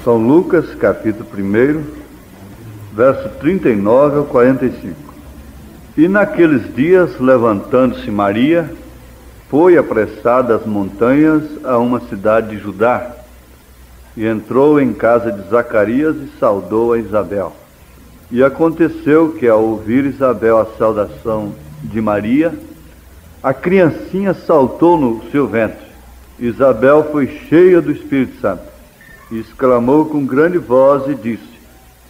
São Lucas, capítulo 1, verso 39 ao 45. E naqueles dias, levantando-se Maria, foi apressada às montanhas a uma cidade de Judá, e entrou em casa de Zacarias e saudou a Isabel. E aconteceu que, ao ouvir Isabel a saudação de Maria, a criancinha saltou no seu ventre. Isabel foi cheia do Espírito Santo, e exclamou com grande voz e disse: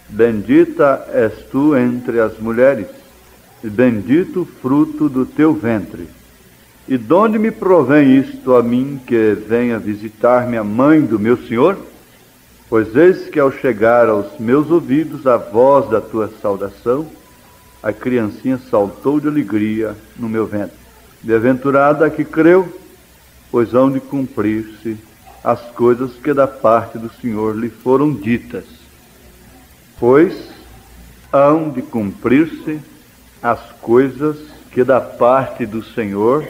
Bendita és tu entre as mulheres, e bendito o fruto do teu ventre. E de onde me provém isto a mim, que venha visitar-me a mãe do meu Senhor? Pois eis que, ao chegar aos meus ouvidos a voz da tua saudação, a criancinha saltou de alegria no meu ventre. Bem-aventurada a que creu, pois hão de cumprir-se as coisas que da parte do Senhor lhe foram ditas. Pois hão de cumprir-se as coisas que da parte do Senhor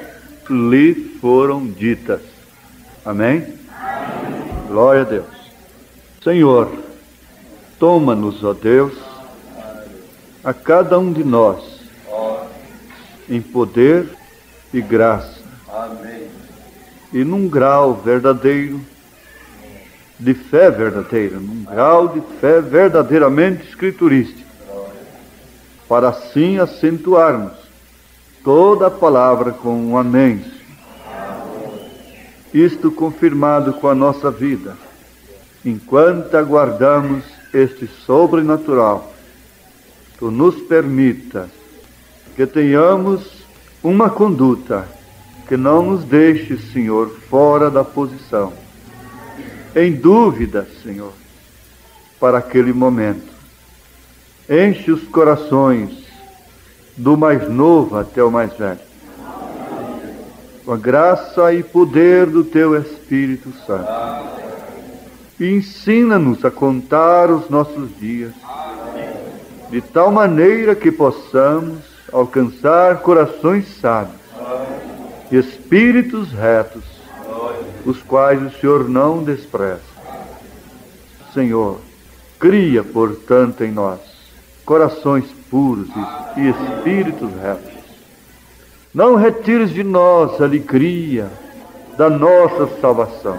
lhe foram ditas. Amém? Amém. Glória a Deus. Senhor, toma-nos, ó Deus, a cada um de nós, em poder e graça. Amém. E num grau verdadeiro, de fé verdadeira, num grau de fé verdadeiramente escriturística, para assim acentuarmos toda a palavra com um amém. Isto confirmado com a nossa vida, enquanto aguardamos este sobrenatural, tu nos permita que tenhamos uma conduta que não nos deixe, Senhor, fora da posição, em dúvida, Senhor, para aquele momento. Enche os corações do mais novo até o mais velho, com a graça e poder do teu Espírito Santo. E ensina-nos a contar os nossos dias, de tal maneira que possamos alcançar corações sábios, espíritos retos, os quais o Senhor não despreza. Senhor, cria, portanto, em nós corações puros e espíritos retos. Não retires de nós a alegria da nossa salvação,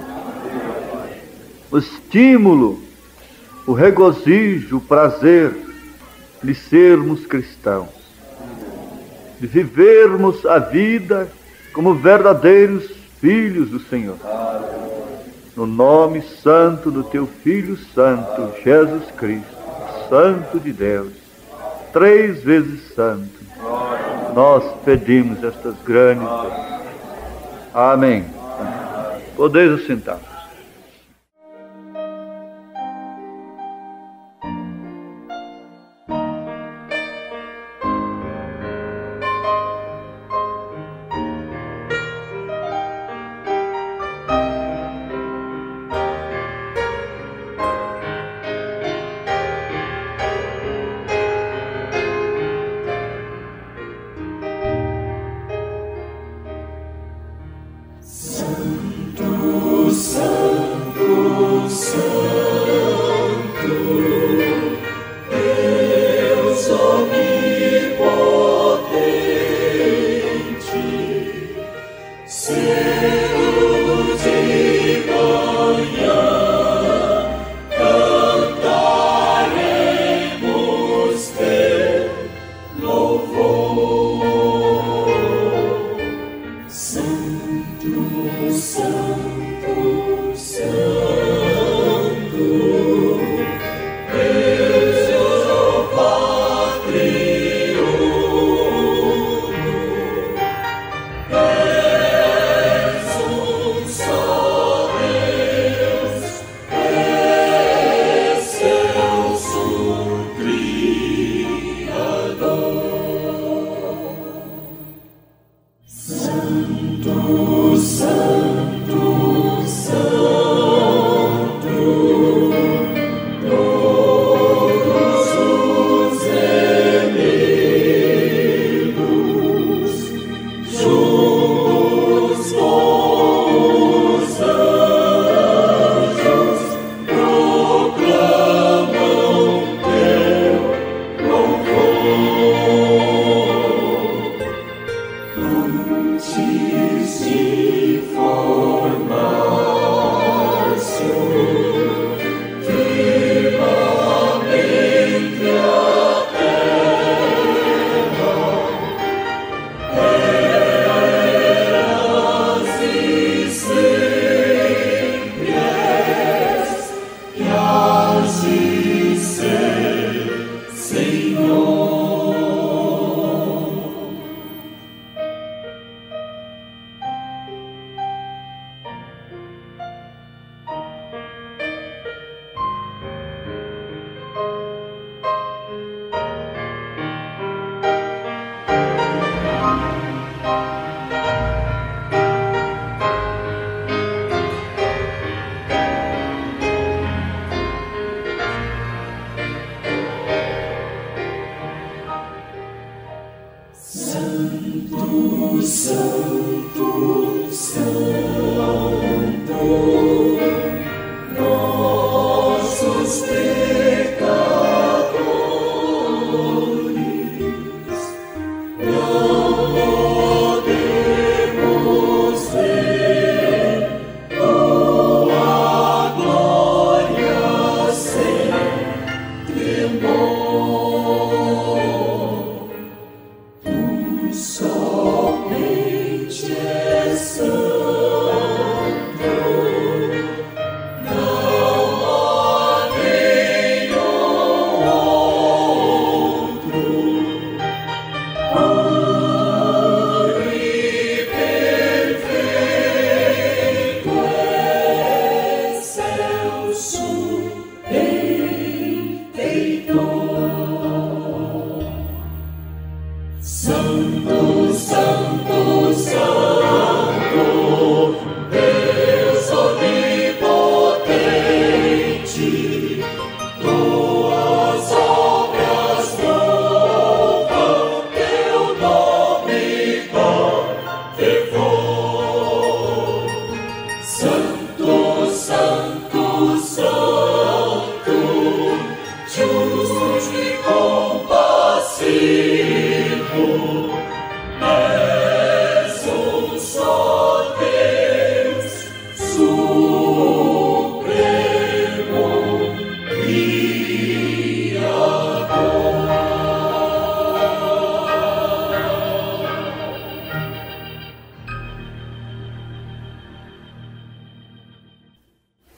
o estímulo, o regozijo, o prazer de sermos cristãos, de vivermos a vida como verdadeiros filhos do Senhor. No nome santo do teu Filho Santo, Jesus Cristo, Santo de Deus, 3 vezes santo, nós pedimos estas grandes coisas. Amém. Podeis assentar. Santo, Santo, Santo.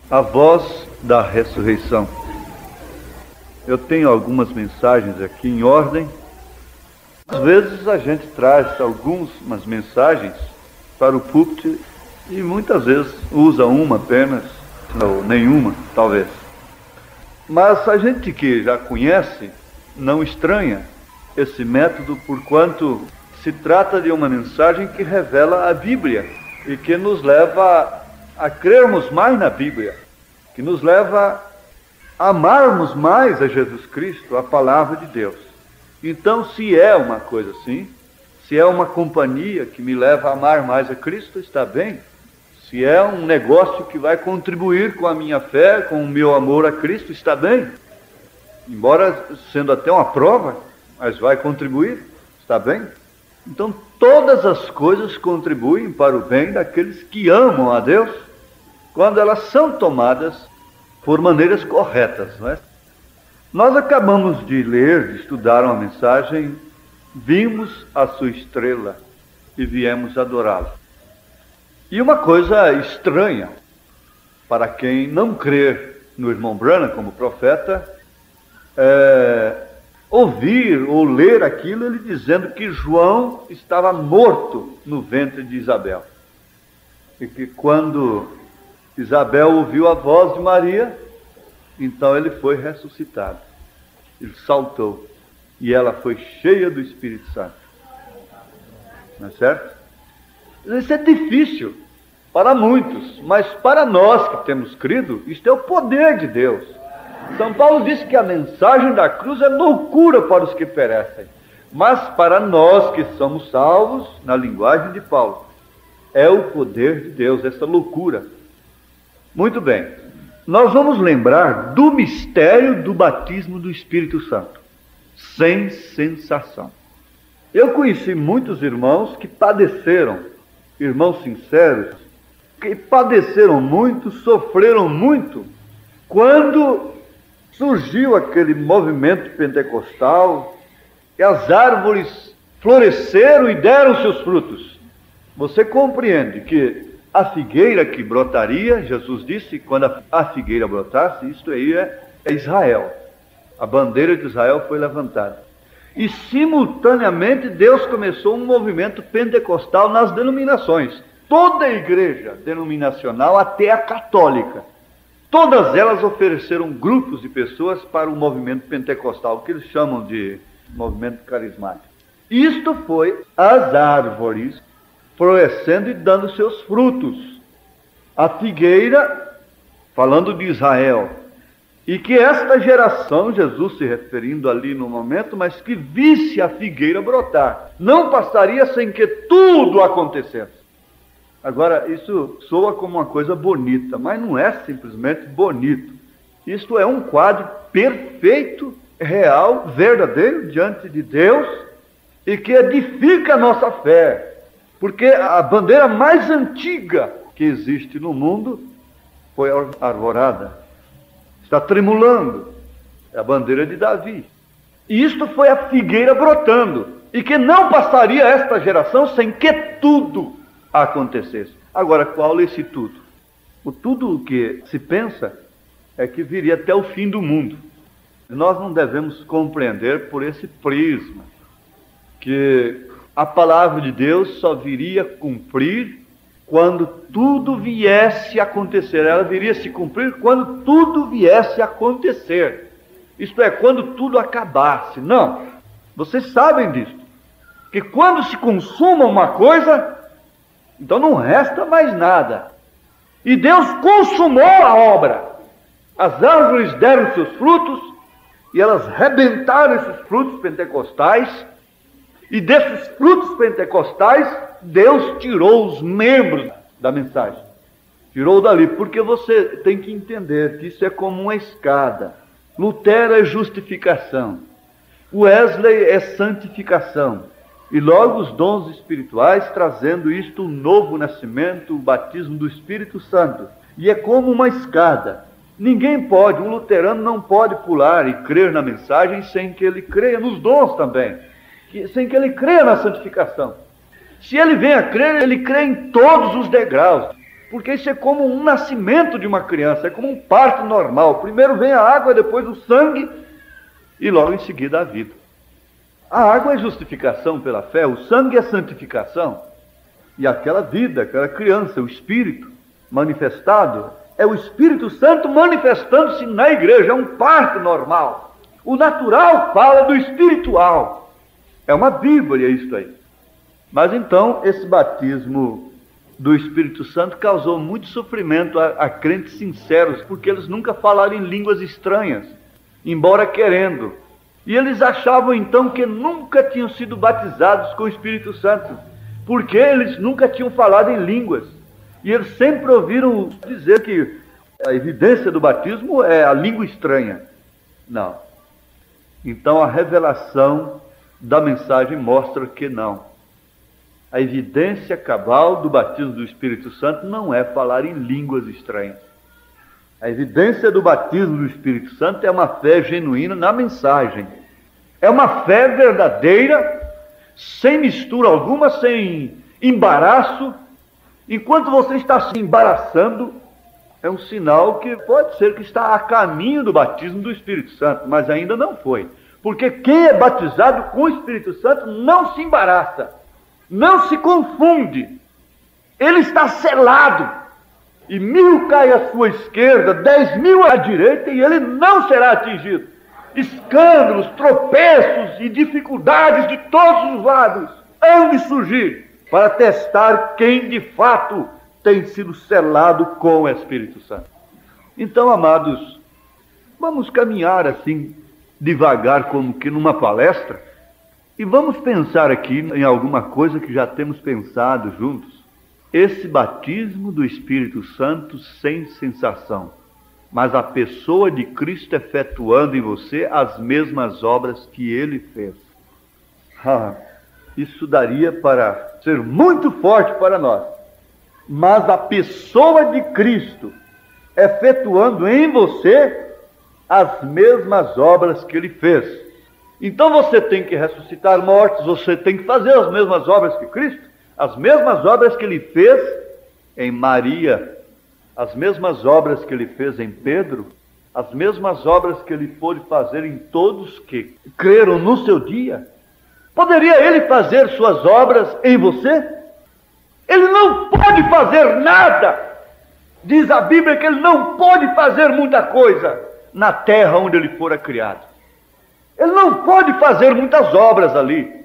A voz da ressurreição. Eu tenho algumas mensagens aqui em ordem. Às vezes a gente traz algumas mensagens para o púlpito e muitas vezes usa uma apenas, ou nenhuma, talvez. Mas a gente que já conhece não estranha esse método, porquanto se trata de uma mensagem que revela a Bíblia e que nos leva a crermos mais na Bíblia, que nos leva a amarmos mais a Jesus Cristo, a palavra de Deus. Então, se é uma coisa assim, se é uma companhia que me leva a amar mais a Cristo, está bem. Se é um negócio que vai contribuir com a minha fé, com o meu amor a Cristo, está bem. Embora sendo até uma prova, mas vai contribuir, está bem. Então, todas as coisas contribuem para o bem daqueles que amam a Deus, quando elas são tomadas por maneiras corretas, não é? Nós acabamos de ler, de estudar uma mensagem, vimos a sua estrela e viemos adorá-lo. E uma coisa estranha, para quem não crer no irmão Branham como profeta, ouvir ou ler aquilo, ele dizendo que João estava morto no ventre de Isabel. E que quando Isabel ouviu a voz de Maria, então ele foi ressuscitado. Ele saltou. E ela foi cheia do Espírito Santo. Não é certo? Isso é difícil para muitos, mas para nós que temos crido, isto é o poder de Deus. São Paulo disse que a mensagem da cruz é loucura para os que perecem, mas para nós que somos salvos, na linguagem de Paulo, é o poder de Deus, essa loucura. Muito bem, nós vamos lembrar do mistério do batismo do Espírito Santo, sem sensação. Eu conheci muitos irmãos que padeceram, irmãos sinceros, que padeceram muito, sofreram muito, quando surgiu aquele movimento pentecostal, e as árvores floresceram e deram seus frutos. Você compreende que a figueira que brotaria, Jesus disse, quando a figueira brotasse, isto aí é Israel. A bandeira de Israel foi levantada. E simultaneamente Deus começou um movimento pentecostal nas denominações. Toda a igreja denominacional, até a católica, todas elas ofereceram grupos de pessoas para o movimento pentecostal, que eles chamam de movimento carismático. Isto foi as árvores florescendo e dando seus frutos. A figueira, falando de Israel, e que esta geração, Jesus se referindo ali no momento, mas que visse a figueira brotar, não passaria sem que tudo acontecesse. Agora, isso soa como uma coisa bonita, mas não é simplesmente bonito. Isto é um quadro perfeito, real, verdadeiro, diante de Deus, e que edifica a nossa fé. Porque a bandeira mais antiga que existe no mundo foi arvorada. Está tremulando. É a bandeira de Davi. E isto foi a figueira brotando. E que não passaria esta geração sem que tudo acontecesse. Agora, qual é esse tudo? O tudo que se pensa é que viria até o fim do mundo. Nós não devemos compreender por esse prisma que a palavra de Deus só viria cumprir quando tudo viesse a acontecer. Ela viria se cumprir quando tudo viesse a acontecer. Isto é, quando tudo acabasse. Não. Vocês sabem disso. Que quando se consuma uma coisa, então não resta mais nada. E Deus consumou a obra. As árvores deram seus frutos e elas rebentaram esses frutos pentecostais. E desses frutos pentecostais, Deus tirou os membros da mensagem. Tirou dali, porque você tem que entender que isso é como uma escada. Lutero é justificação. Wesley é santificação. E logo os dons espirituais trazendo isto, um novo nascimento, o batismo do Espírito Santo. E é como uma escada. Ninguém pode, um luterano não pode pular e crer na mensagem sem que ele creia nos dons também. Sem que ele creia na santificação. Se ele vem a crer, ele crê em todos os degraus. porque isso é como um nascimento de uma criança, é como um parto normal. Primeiro vem a água, depois o sangue e logo em seguida a vida. A água é justificação pela fé, o sangue é santificação. E aquela vida, aquela criança, o Espírito manifestado, é o Espírito Santo manifestando-se na igreja, é um parto normal. O natural fala do espiritual. É uma bíblia isso aí. Mas então, esse batismo do Espírito Santo causou muito sofrimento a crentes sinceros, porque eles nunca falaram em línguas estranhas, embora querendo. E eles achavam então que nunca tinham sido batizados com o Espírito Santo, porque eles nunca tinham falado em línguas. E eles sempre ouviram dizer que a evidência do batismo é a língua estranha. Não. Então a revelação da mensagem mostra que não. A evidência cabal do batismo do Espírito Santo não é falar em línguas estranhas. A evidência do batismo do Espírito Santo é uma fé genuína na mensagem. É uma fé verdadeira, sem mistura alguma, sem embaraço. Enquanto você está se embaraçando, é um sinal que pode ser que está a caminho do batismo do Espírito Santo, mas ainda não foi. Porque quem é batizado com o Espírito Santo não se embaraça, não se confunde. Ele está selado. E 1000 cai à sua esquerda, 10.000 à direita, e ele não será atingido. Escândalos, tropeços e dificuldades de todos os lados hão de surgir para testar quem de fato tem sido selado com o Espírito Santo. Então, amados, vamos caminhar assim, devagar, como que numa palestra, e vamos pensar aqui em alguma coisa que já temos pensado juntos. Esse batismo do Espírito Santo sem sensação, mas a pessoa de Cristo efetuando em você as mesmas obras que Ele fez. Isso daria para ser muito forte para nós. Mas a pessoa de Cristo efetuando em você as mesmas obras que Ele fez. Então você tem que ressuscitar mortos, você tem que fazer as mesmas obras que Cristo, as mesmas obras que Ele fez em Maria, as mesmas obras que Ele fez em Pedro, as mesmas obras que Ele pôde fazer em todos que creram no seu dia. Poderia Ele fazer suas obras em você? Ele não pode fazer nada. Diz a Bíblia que Ele não pode fazer muita coisa na terra onde Ele fora criado. Ele não pode fazer muitas obras ali.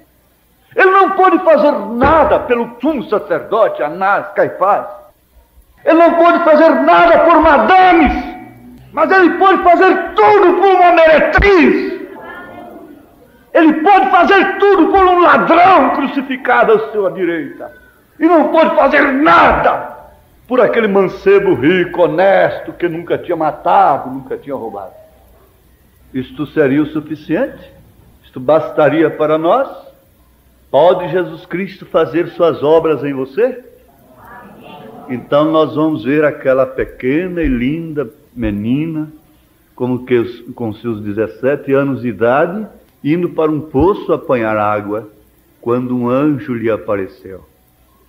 Ele não pode fazer nada pelo sumo sacerdote, Anás, Caifás. Ele não pode fazer nada por madames, mas Ele pode fazer tudo por uma meretriz. Ele pode fazer tudo por um ladrão crucificado à sua direita. E não pode fazer nada por aquele mancebo rico, honesto, que nunca tinha matado, nunca tinha roubado. Isto seria o suficiente? Isto bastaria para nós? Pode Jesus Cristo fazer suas obras em você? Então nós vamos ver aquela pequena e linda menina, como que com seus 17 anos de idade, indo para um poço apanhar água, quando um anjo lhe apareceu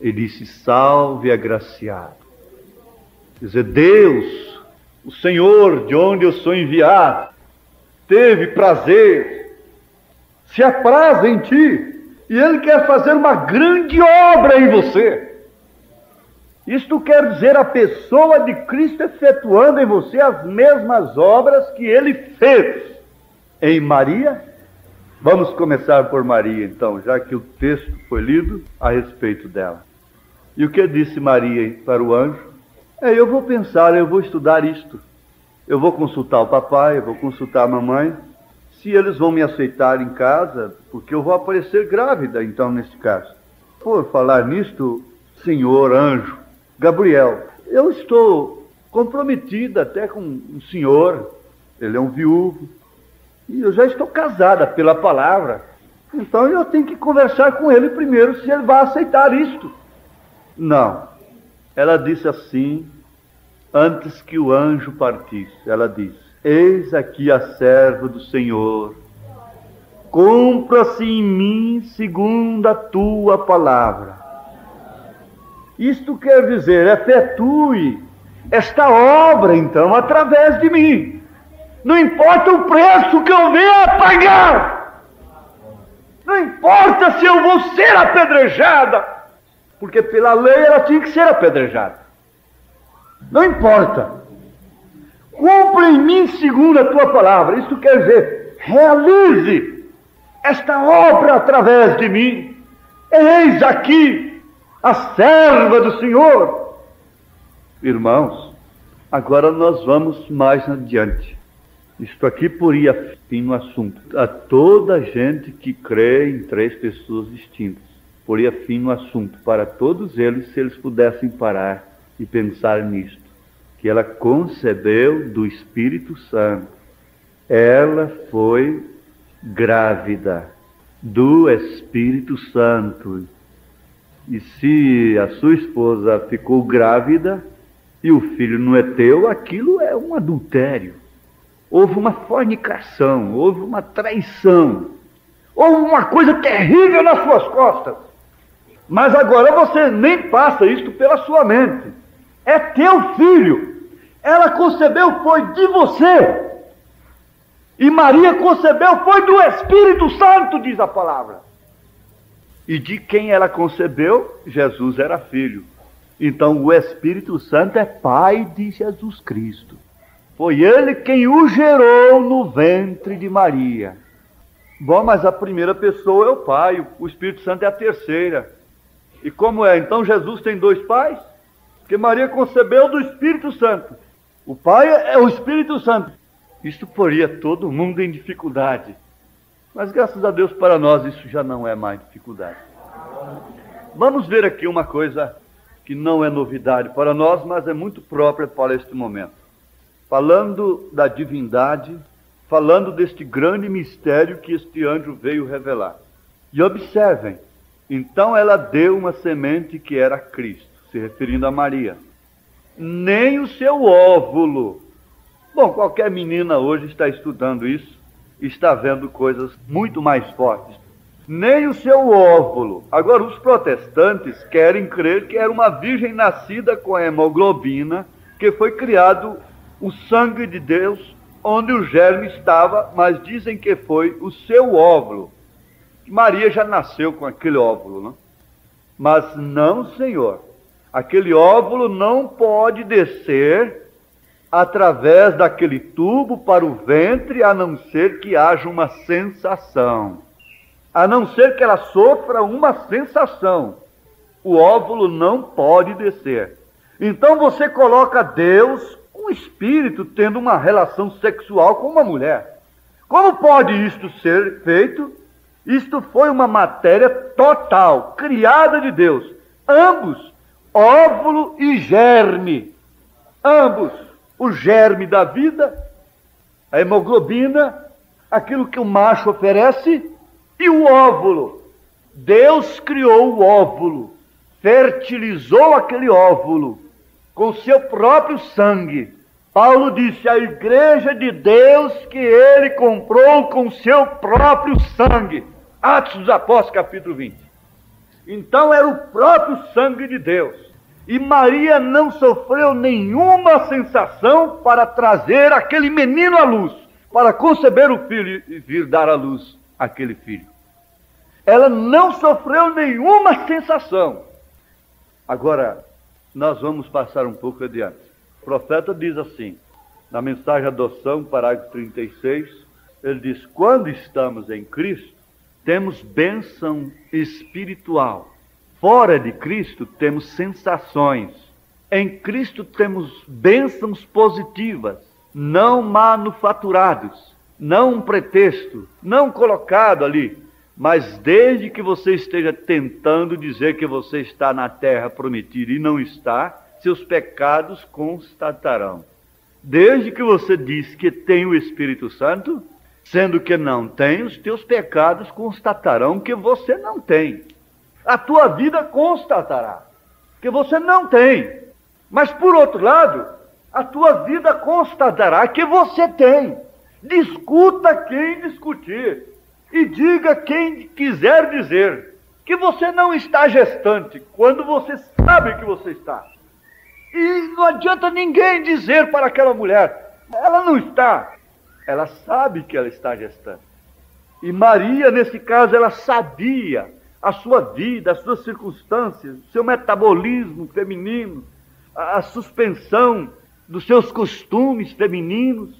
e disse: salve, agraciado. Quer dizer, Deus, o Senhor, de onde eu sou enviado, teve prazer, se apraz em ti, e Ele quer fazer uma grande obra em você. Isto quer dizer a pessoa de Cristo efetuando em você as mesmas obras que Ele fez em Maria. Vamos começar por Maria, então, já que o texto foi lido a respeito dela. E o que disse Maria para o anjo? Eu vou pensar, eu vou estudar isto. Eu vou consultar o papai, eu vou consultar a mamãe, se eles vão me aceitar em casa, porque eu vou aparecer grávida, então, nesse caso. Por falar nisto, senhor anjo, Gabriel, eu estou comprometida até com um senhor, ele é um viúvo, e eu já estou casada pela palavra, então eu tenho que conversar com ele primeiro se ele vai aceitar isto. Não, ela disse assim, antes que o anjo partisse, ela disse: eis aqui a serva do Senhor, cumpra-se em mim segundo a tua palavra. Isto quer dizer, efetue esta obra, então, através de mim. Não importa o preço que eu venha a pagar. Não importa se eu vou ser apedrejada, porque pela lei ela tinha que ser apedrejada. Não importa. Cumpra em mim segundo a tua palavra. Isto quer dizer, realize esta obra através de mim. Eis aqui a serva do Senhor. Irmãos, agora nós vamos mais adiante. Isto aqui poria fim no assunto. A toda gente que crê em três pessoas distintas, poria fim no assunto para todos eles, se eles pudessem parar e pensar nisto. Que ela concebeu do Espírito Santo. Ela foi grávida do Espírito Santo. E se a sua esposa ficou grávida e o filho não é teu, aquilo é um adultério. Houve uma fornicação, houve uma traição, houve uma coisa terrível nas suas costas. Mas agora você nem passa isto pela sua mente. É teu filho. Ela concebeu foi de você. E Maria concebeu foi do Espírito Santo, diz a palavra. E de quem ela concebeu, Jesus era filho. Então o Espírito Santo é pai de Jesus Cristo. Foi ele quem o gerou no ventre de Maria. Bom, mas a primeira pessoa é o pai, o Espírito Santo é a terceira. E como é? Então Jesus tem dois pais? Porque Maria concebeu do Espírito Santo. O pai é o Espírito Santo. Isso poria todo mundo em dificuldade. Mas graças a Deus para nós isso já não é mais dificuldade. Vamos ver aqui uma coisa que não é novidade para nós, mas é muito própria para este momento. Falando da divindade, falando deste grande mistério que este anjo veio revelar. E observem, então ela deu uma semente que era Cristo, se referindo a Maria. Nem o seu óvulo. Bom, qualquer menina hoje está estudando isso, está vendo coisas muito mais fortes. Nem o seu óvulo. Agora, os protestantes querem crer que era uma virgem nascida com a hemoglobina, que foi criado o sangue de Deus, onde o germe estava, mas dizem que foi o seu óvulo. Maria já nasceu com aquele óvulo, não? Mas não, Senhor. Aquele óvulo não pode descer através daquele tubo para o ventre, a não ser que haja uma sensação. A não ser que ela sofra uma sensação. O óvulo não pode descer. Então você coloca Deus, um espírito, tendo uma relação sexual com uma mulher. Como pode isto ser feito? Isto foi uma matéria total, criada de Deus. Ambos, óvulo e germe. Ambos, o germe da vida, a hemoglobina, aquilo que o macho oferece, e o óvulo. Deus criou o óvulo, fertilizou aquele óvulo com seu próprio sangue. Paulo disse, a igreja de Deus que ele comprou com seu próprio sangue. Atos dos Apóstolos, capítulo 20. Então era o próprio sangue de Deus. E Maria não sofreu nenhuma sensação para trazer aquele menino à luz, para conceber o filho e vir dar à luz aquele filho. Ela não sofreu nenhuma sensação. Agora, nós vamos passar um pouco adiante. O profeta diz assim, na mensagem adoção, parágrafo 36, ele diz, quando estamos em Cristo, temos bênção espiritual. Fora de Cristo temos sensações. Em Cristo temos bênçãos positivas, não manufaturados, não um pretexto, não colocado ali, mas desde que você esteja tentando dizer que você está na terra prometida e não está, seus pecados constatarão. Desde que você diz que tem o Espírito Santo, sendo que não tem, os teus pecados constatarão que você não tem. A tua vida constatará que você não tem. Mas, por outro lado, a tua vida constatará que você tem. Discuta quem discutir. E diga quem quiser dizer que você não está gestante. Quando você sabe que você está. E não adianta ninguém dizer para aquela mulher, ela não está. Ela sabe que ela está gestando. E Maria, nesse caso, ela sabia a sua vida, as suas circunstâncias, o seu metabolismo feminino, a suspensão dos seus costumes femininos,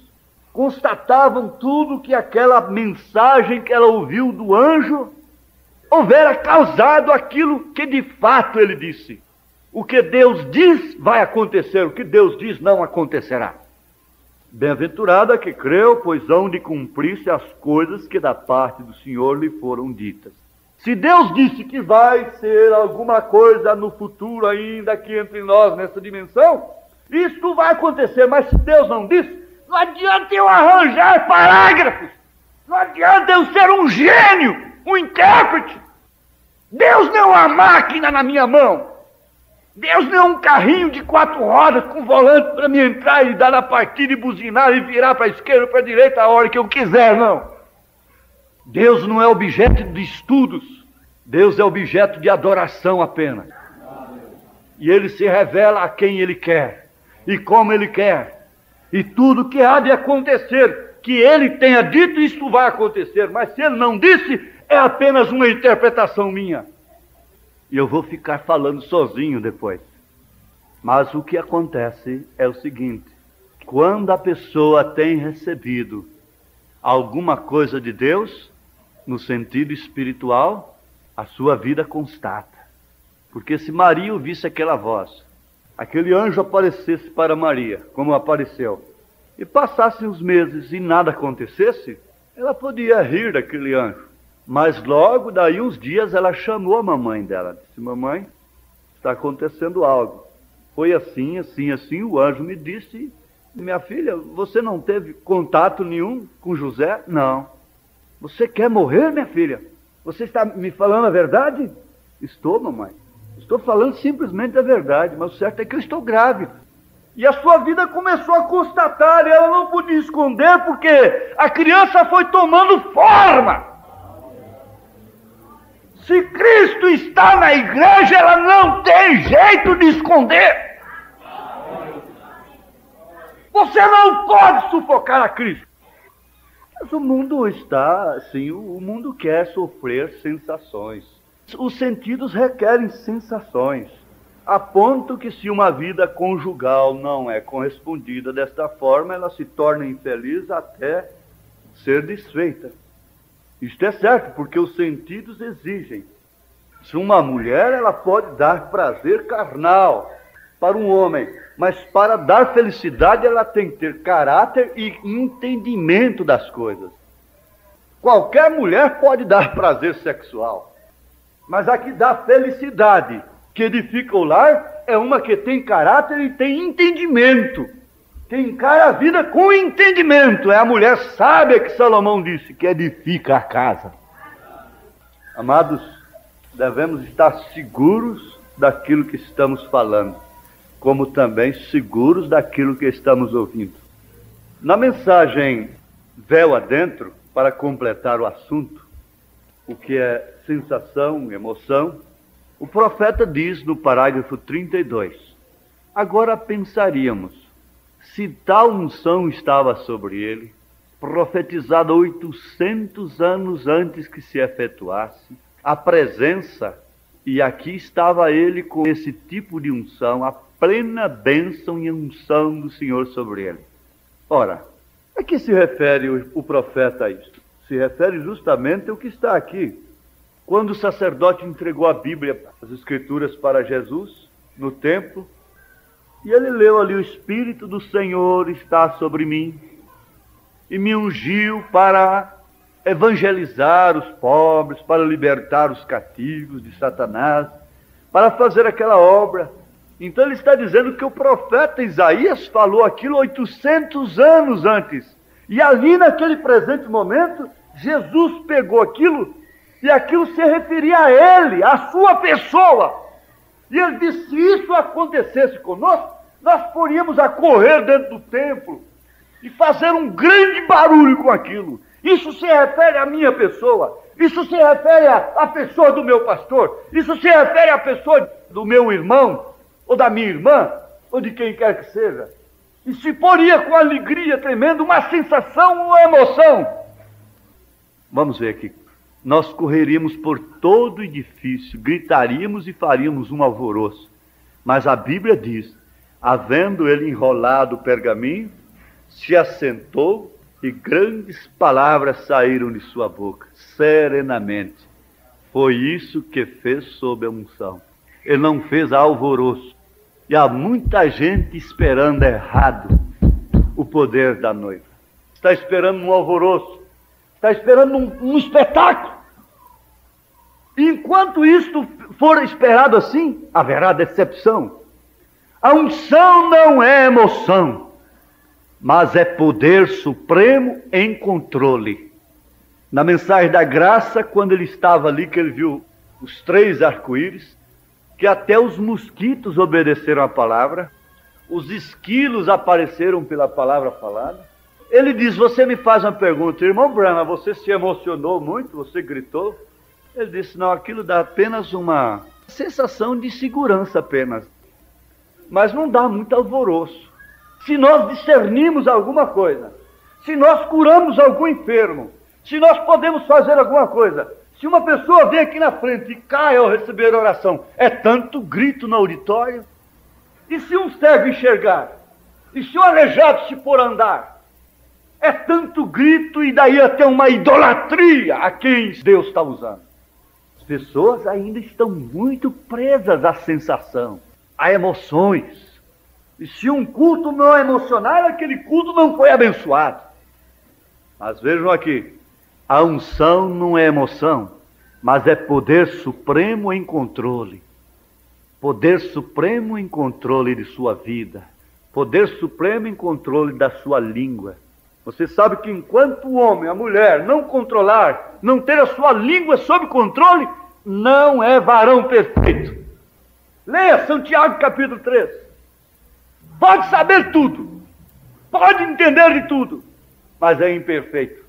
constatavam tudo que aquela mensagem que ela ouviu do anjo houvera causado aquilo que de fato ele disse. O que Deus diz vai acontecer, o que Deus diz não acontecerá. Bem-aventurada que creu, pois hão de cumprir-se as coisas que da parte do Senhor lhe foram ditas. Se Deus disse que vai ser alguma coisa no futuro ainda aqui entre nós, nessa dimensão, isso vai acontecer. Mas se Deus não disse, não adianta eu arranjar parágrafos, não adianta eu ser um gênio, um intérprete. Deus não é uma máquina na minha mão. Deus não é um carrinho de 4 rodas com volante para me entrar e dar na partida e buzinar e virar para a esquerda ou para a direita a hora que eu quiser, não. Deus não é objeto de estudos, Deus é objeto de adoração apenas. E Ele se revela a quem Ele quer e como Ele quer. E tudo que há de acontecer, que Ele tenha dito, isso vai acontecer. Mas se Ele não disse, é apenas uma interpretação minha. E eu vou ficar falando sozinho depois. Mas o que acontece é o seguinte: quando a pessoa tem recebido alguma coisa de Deus, no sentido espiritual, a sua vida constata. Porque se Maria ouvisse aquela voz, aquele anjo aparecesse para Maria, como apareceu, e passassem os meses e nada acontecesse, ela podia rir daquele anjo. Mas logo daí uns dias ela chamou a mamãe dela, disse: mamãe, está acontecendo algo. Foi assim, assim, assim, o anjo me disse: minha filha, você não teve contato nenhum com José? Não. Você quer morrer, minha filha? Você está me falando a verdade? Estou, mamãe. Estou falando simplesmente a verdade, mas o certo é que eu estou grávida. E a sua vida começou a constatar, e ela não podia esconder, porque a criança foi tomando forma. Se Cristo está na igreja, ela não tem jeito de esconder. Você não pode sufocar a Cristo. Mas o mundo está assim, o mundo quer sofrer sensações. Os sentidos requerem sensações. A ponto que se uma vida conjugal não é correspondida desta forma, ela se torna infeliz até ser desfeita. Isto é certo, porque os sentidos exigem. Se uma mulher, ela pode dar prazer carnal para um homem, mas para dar felicidade ela tem que ter caráter e entendimento das coisas. Qualquer mulher pode dar prazer sexual, mas a que dá felicidade, que edifica o lar, é uma que tem caráter e tem entendimento, que encara a vida com entendimento. É a mulher sábia que Salomão disse, que edifica a casa. Amados, devemos estar seguros daquilo que estamos falando, como também seguros daquilo que estamos ouvindo. Na mensagem Véu Adentro, para completar o assunto, o que é sensação, emoção, o profeta diz no parágrafo 32, agora pensaríamos, se tal unção estava sobre ele, profetizada 800 anos antes que se efetuasse, a presença, e aqui estava ele com esse tipo de unção, a plena bênção e unção do Senhor sobre ele. Ora, a que se refere o profeta a isto? Se refere justamente ao que está aqui. Quando o sacerdote entregou a Bíblia, as Escrituras para Jesus, no templo, e ele leu ali: o Espírito do Senhor está sobre mim, e me ungiu para evangelizar os pobres, para libertar os cativos de Satanás, para fazer aquela obra. Então ele está dizendo que o profeta Isaías falou aquilo 800 anos antes. E ali naquele presente momento, Jesus pegou aquilo, e aquilo se referia a ele, a sua pessoa. E ele disse: se isso acontecesse conosco, nós poríamos a correr dentro do templo e fazer um grande barulho com aquilo. Isso se refere à minha pessoa. Isso se refere à pessoa do meu pastor. Isso se refere à pessoa do meu irmão, ou da minha irmã, ou de quem quer que seja. E se poria com alegria tremenda, uma sensação, uma emoção. Vamos ver aqui. Nós correríamos por todo o edifício, gritaríamos e faríamos um alvoroço. Mas a Bíblia diz, havendo ele enrolado o pergaminho, se assentou e grandes palavras saíram de sua boca, serenamente. Foi isso que fez sob a unção. Ele não fez alvoroço. E há muita gente esperando errado o poder da noiva. Está esperando um alvoroço. Está esperando um espetáculo. Enquanto isto for esperado assim, haverá decepção. A unção não é emoção, mas é poder supremo em controle. Na mensagem da graça, quando ele estava ali, que ele viu os 3 arco-íris, que até os mosquitos obedeceram a palavra, os esquilos apareceram pela palavra falada. Ele diz, você me faz uma pergunta, irmão Branham, você se emocionou muito, você gritou? Ele disse, não, aquilo dá apenas uma sensação de segurança apenas, mas não dá muito alvoroço. Se nós discernimos alguma coisa, se nós curamos algum enfermo, se nós podemos fazer alguma coisa, se uma pessoa vem aqui na frente e cai ao receber oração, é tanto grito no auditório. E se um cego enxergar? E se um aleijado se pôr a andar? É tanto grito e daí até uma idolatria a quem Deus está usando. As pessoas ainda estão muito presas à sensação, a emoções. E se um culto não é emocional, aquele culto não foi abençoado. Mas vejam aqui, a unção não é emoção, mas é poder supremo em controle. Poder supremo em controle de sua vida. Poder supremo em controle da sua língua. Você sabe que enquanto o homem, a mulher, não controlar, não ter a sua língua sob controle, não é varão perfeito. Leia Santiago capítulo 3. Pode saber tudo, pode entender de tudo, mas é imperfeito.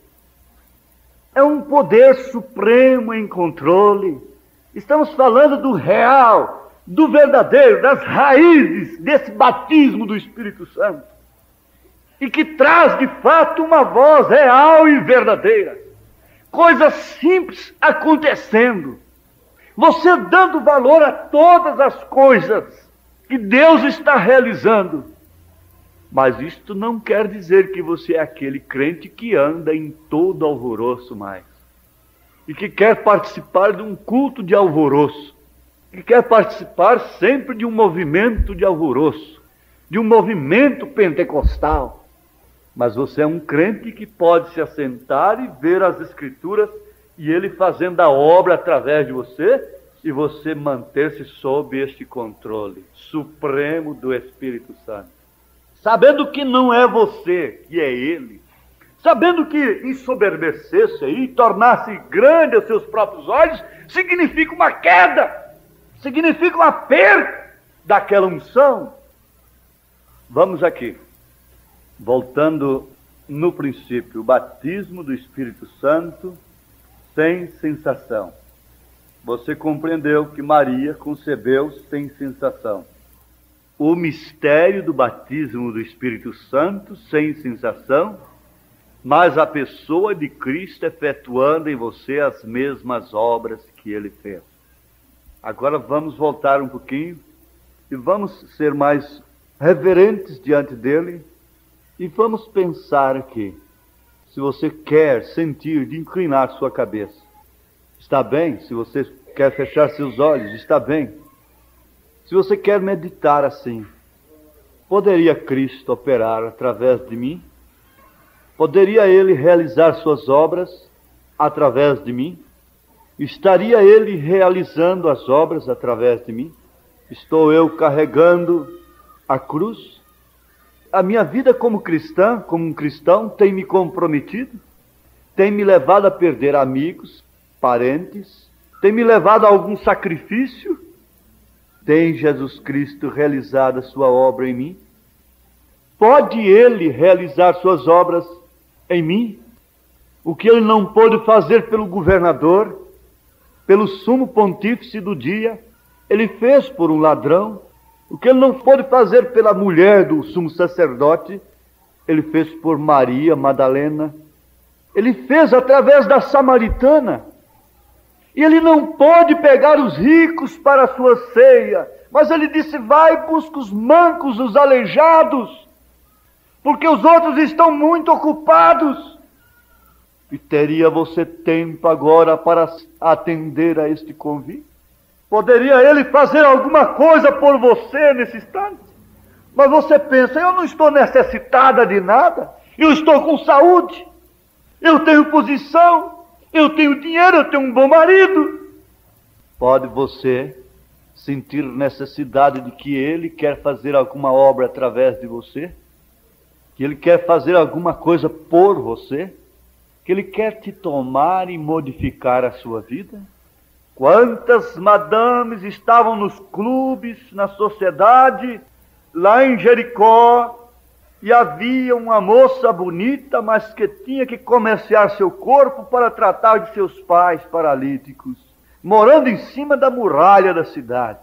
É um poder supremo em controle. Estamos falando do real, do verdadeiro, das raízes desse batismo do Espírito Santo. E que traz de fato uma voz real e verdadeira. Coisas simples acontecendo. Você dando valor a todas as coisas que Deus está realizando. Mas isto não quer dizer que você é aquele crente que anda em todo alvoroço mais. E que quer participar de um culto de alvoroço. Que quer participar sempre de um movimento de alvoroço. De um movimento pentecostal. Mas você é um crente que pode se assentar e ver as Escrituras e Ele fazendo a obra através de você e você manter-se sob este controle supremo do Espírito Santo. Sabendo que não é você, que é Ele. Sabendo que ensoberbecer-se e tornar-se grande aos seus próprios olhos significa uma queda, significa uma perda daquela unção. Vamos aqui. Voltando no princípio, o batismo do Espírito Santo sem sensação. Você compreendeu que Maria concebeu sem sensação. O mistério do batismo do Espírito Santo sem sensação, mas a pessoa de Cristo efetuando em você as mesmas obras que Ele fez. Agora vamos voltar um pouquinho e vamos ser mais reverentes diante dEle. E vamos pensar aqui, se você quer sentir de inclinar sua cabeça, está bem. Se você quer fechar seus olhos, está bem. Se você quer meditar assim, poderia Cristo operar através de mim? Poderia Ele realizar suas obras através de mim? Estaria Ele realizando as obras através de mim? Estou eu carregando a cruz? A minha vida como cristã, como um cristão, tem me comprometido, tem me levado a perder amigos, parentes, tem me levado a algum sacrifício? Tem Jesus Cristo realizado a sua obra em mim? Pode Ele realizar suas obras em mim? O que ele não pôde fazer pelo governador, pelo sumo pontífice do dia, ele fez por um ladrão. O que ele não pôde fazer pela mulher do sumo sacerdote, ele fez por Maria Madalena. Ele fez através da samaritana. E ele não pôde pegar os ricos para a sua ceia, mas ele disse: vai, busca os mancos, os aleijados, porque os outros estão muito ocupados. E teria você tempo agora para atender a este convite? Poderia ele fazer alguma coisa por você nesse instante? Mas você pensa: eu não estou necessitada de nada, eu estou com saúde, eu tenho posição, eu tenho dinheiro, eu tenho um bom marido. Pode você sentir necessidade de que ele quer fazer alguma obra através de você? Que ele quer fazer alguma coisa por você? Que ele quer te tomar e modificar a sua vida? Quantas madames estavam nos clubes, na sociedade, lá em Jericó, e havia uma moça bonita, mas que tinha que comerciar seu corpo para tratar de seus pais paralíticos, morando em cima da muralha da cidade.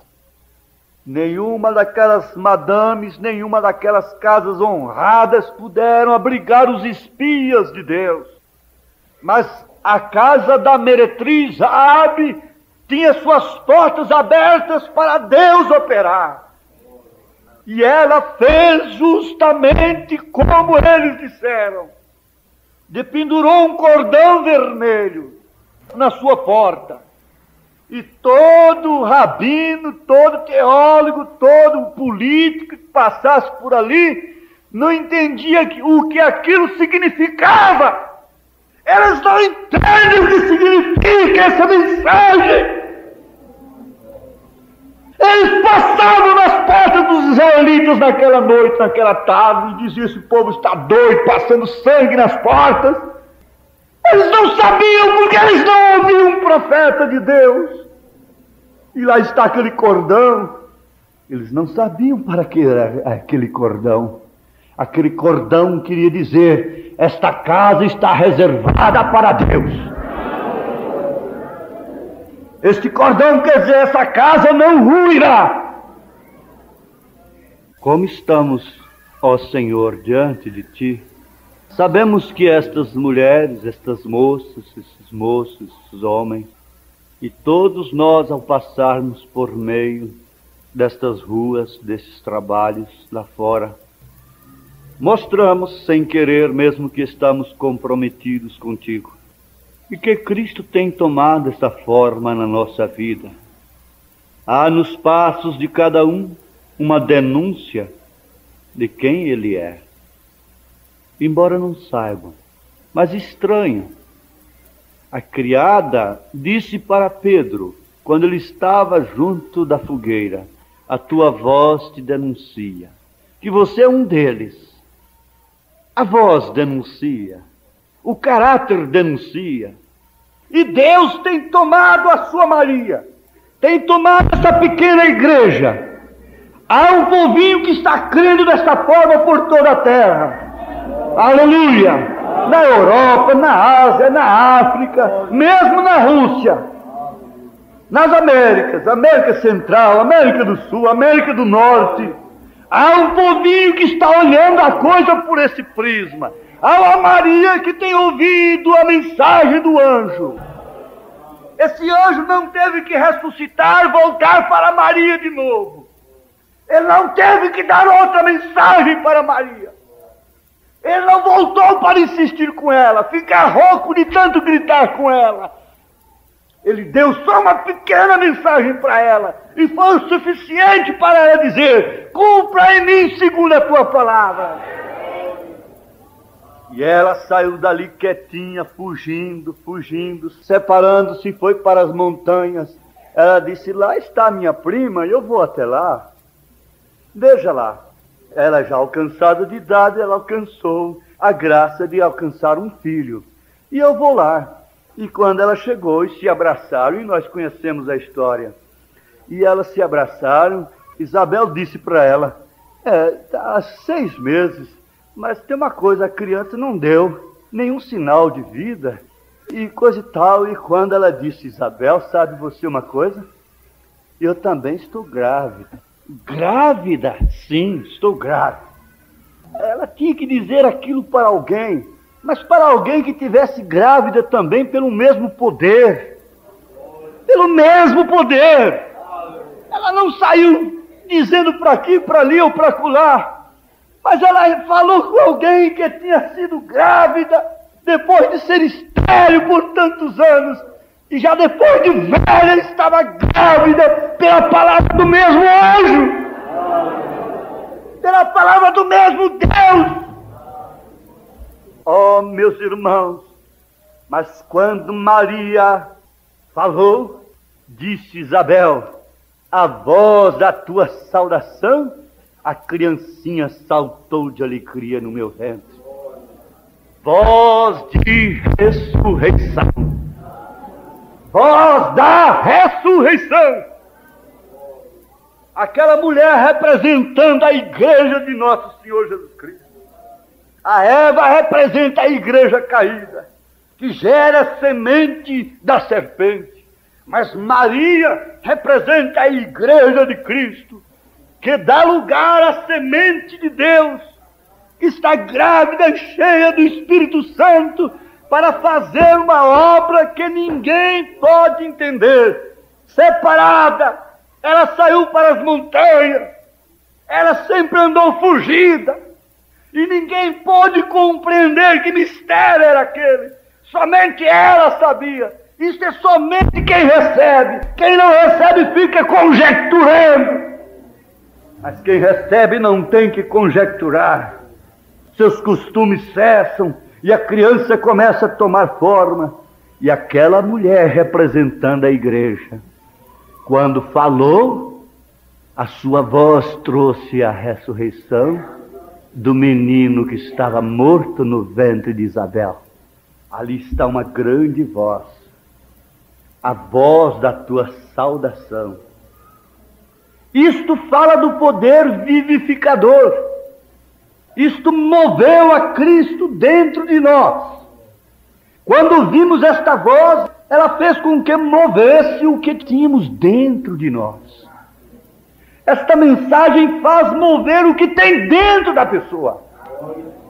Nenhuma daquelas madames, nenhuma daquelas casas honradas puderam abrigar os espias de Deus. Mas a casa da meretriz Raabe tinha suas portas abertas para Deus operar. E ela fez justamente como eles disseram. Pendurou um cordão vermelho na sua porta. E todo rabino, todo teólogo, todo político que passasse por ali não entendia o que aquilo significava. Elas não entendem o que significa essa mensagem. Eles passavam nas portas dos israelitas naquela noite, naquela tarde, e diziam: esse povo está doido, passando sangue nas portas. Eles não sabiam, porque eles não ouviam um profeta de Deus. E lá está aquele cordão. Eles não sabiam para que era aquele cordão. Aquele cordão queria dizer: esta casa está reservada para Deus. Este cordão quer dizer: essa casa não ruirá. Como estamos, ó Senhor, diante de Ti? Sabemos que estas mulheres, estas moças, esses moços, esses homens, e todos nós, ao passarmos por meio destas ruas, desses trabalhos lá fora, mostramos sem querer mesmo que estamos comprometidos contigo. E que Cristo tem tomado essa forma na nossa vida. Há nos passos de cada um uma denúncia de quem ele é. Embora não saibam, mas estranho. A criada disse para Pedro, quando ele estava junto da fogueira: a tua voz te denuncia, que você é um deles. A voz denuncia, o caráter denuncia. E Deus tem tomado a sua Maria, tem tomado essa pequena igreja. Há um povinho que está crendo desta forma por toda a terra. Aleluia! Na Europa, na Ásia, na África, mesmo na Rússia, nas Américas, América Central, América do Sul, América do Norte. Há um povinho que está olhando a coisa por esse prisma. Há uma Maria que tem ouvido a mensagem do anjo. Esse anjo não teve que ressuscitar, voltar para Maria de novo. Ele não teve que dar outra mensagem para Maria. Ele não voltou para insistir com ela, ficar rouco de tanto gritar com ela. Ele deu só uma pequena mensagem para ela, e foi o suficiente para ela dizer: cumpra em mim segundo a tua palavra. E ela saiu dali quietinha, fugindo, separando-se, foi para as montanhas. Ela disse: lá está minha prima, eu vou até lá. Veja lá, ela já alcançada de idade, ela alcançou a graça de alcançar um filho. E eu vou lá. E quando ela chegou e se abraçaram, e nós conhecemos a história, e elas se abraçaram, Isabel disse para ela: há 6 meses, mas tem uma coisa, a criança não deu. nenhum sinal de vida, e coisa e tal. E quando ela disse: Isabel, sabe você uma coisa? Eu também estou grávida. Grávida? Sim, estou grávida. Ela tinha que dizer aquilo para alguém, mas para alguém que tivesse grávida também pelo mesmo poder. Pelo mesmo poder. Ela não saiu dizendo para aqui, para ali ou para acolá, mas ela falou com alguém que tinha sido grávida depois de ser estéril por tantos anos, e já depois de velha estava grávida pela palavra do mesmo anjo, pela palavra do mesmo Deus. Oh, meus irmãos, mas quando Maria falou, disse Isabel: a voz da tua saudação, a criancinha saltou de alegria no meu ventre. Voz de ressurreição. Voz da ressurreição. Aquela mulher representando a igreja de nosso Senhor Jesus Cristo. A Eva representa a igreja caída, que gera a semente da serpente. Mas Maria representa a igreja de Cristo, que dá lugar à semente de Deus, que está grávida e cheia do Espírito Santo, para fazer uma obra que ninguém pode entender. Separada, ela saiu para as montanhas, ela sempre andou fugida, e ninguém pôde compreender que mistério era aquele. Somente ela sabia. Isso é somente quem recebe. Quem não recebe fica conjecturando. Mas quem recebe não tem que conjecturar. Seus costumes cessam e a criança começa a tomar forma. E aquela mulher representando a igreja, quando falou, a sua voz trouxe a ressurreição do menino que estava morto no ventre de Isabel. Ali está uma grande voz, a voz da tua saudação. Isto fala do poder vivificador. Isto moveu a Cristo dentro de nós. Quando vimos esta voz, ela fez com que movesse o que tínhamos dentro de nós. Esta mensagem faz mover o que tem dentro da pessoa.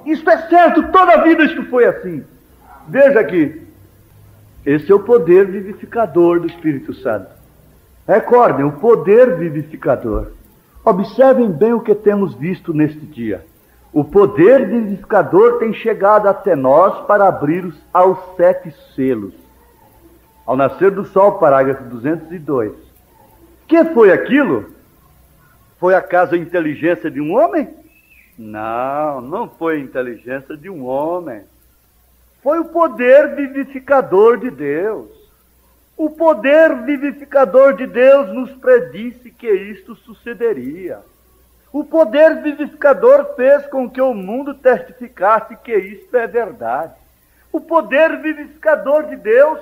Isto é certo, toda a vida isto foi assim. Veja aqui, esse é o poder vivificador do Espírito Santo. Recordem, o poder vivificador. Observem bem o que temos visto neste dia. O poder vivificador tem chegado até nós para abrir aos 7 selos. Ao nascer do sol, parágrafo 202. Que foi aquilo? Foi acaso a inteligência de um homem? Não, não foi a inteligência de um homem. Foi o poder vivificador de Deus. O poder vivificador de Deus nos predisse que isto sucederia. O poder vivificador fez com que o mundo testificasse que isto é verdade. O poder vivificador de Deus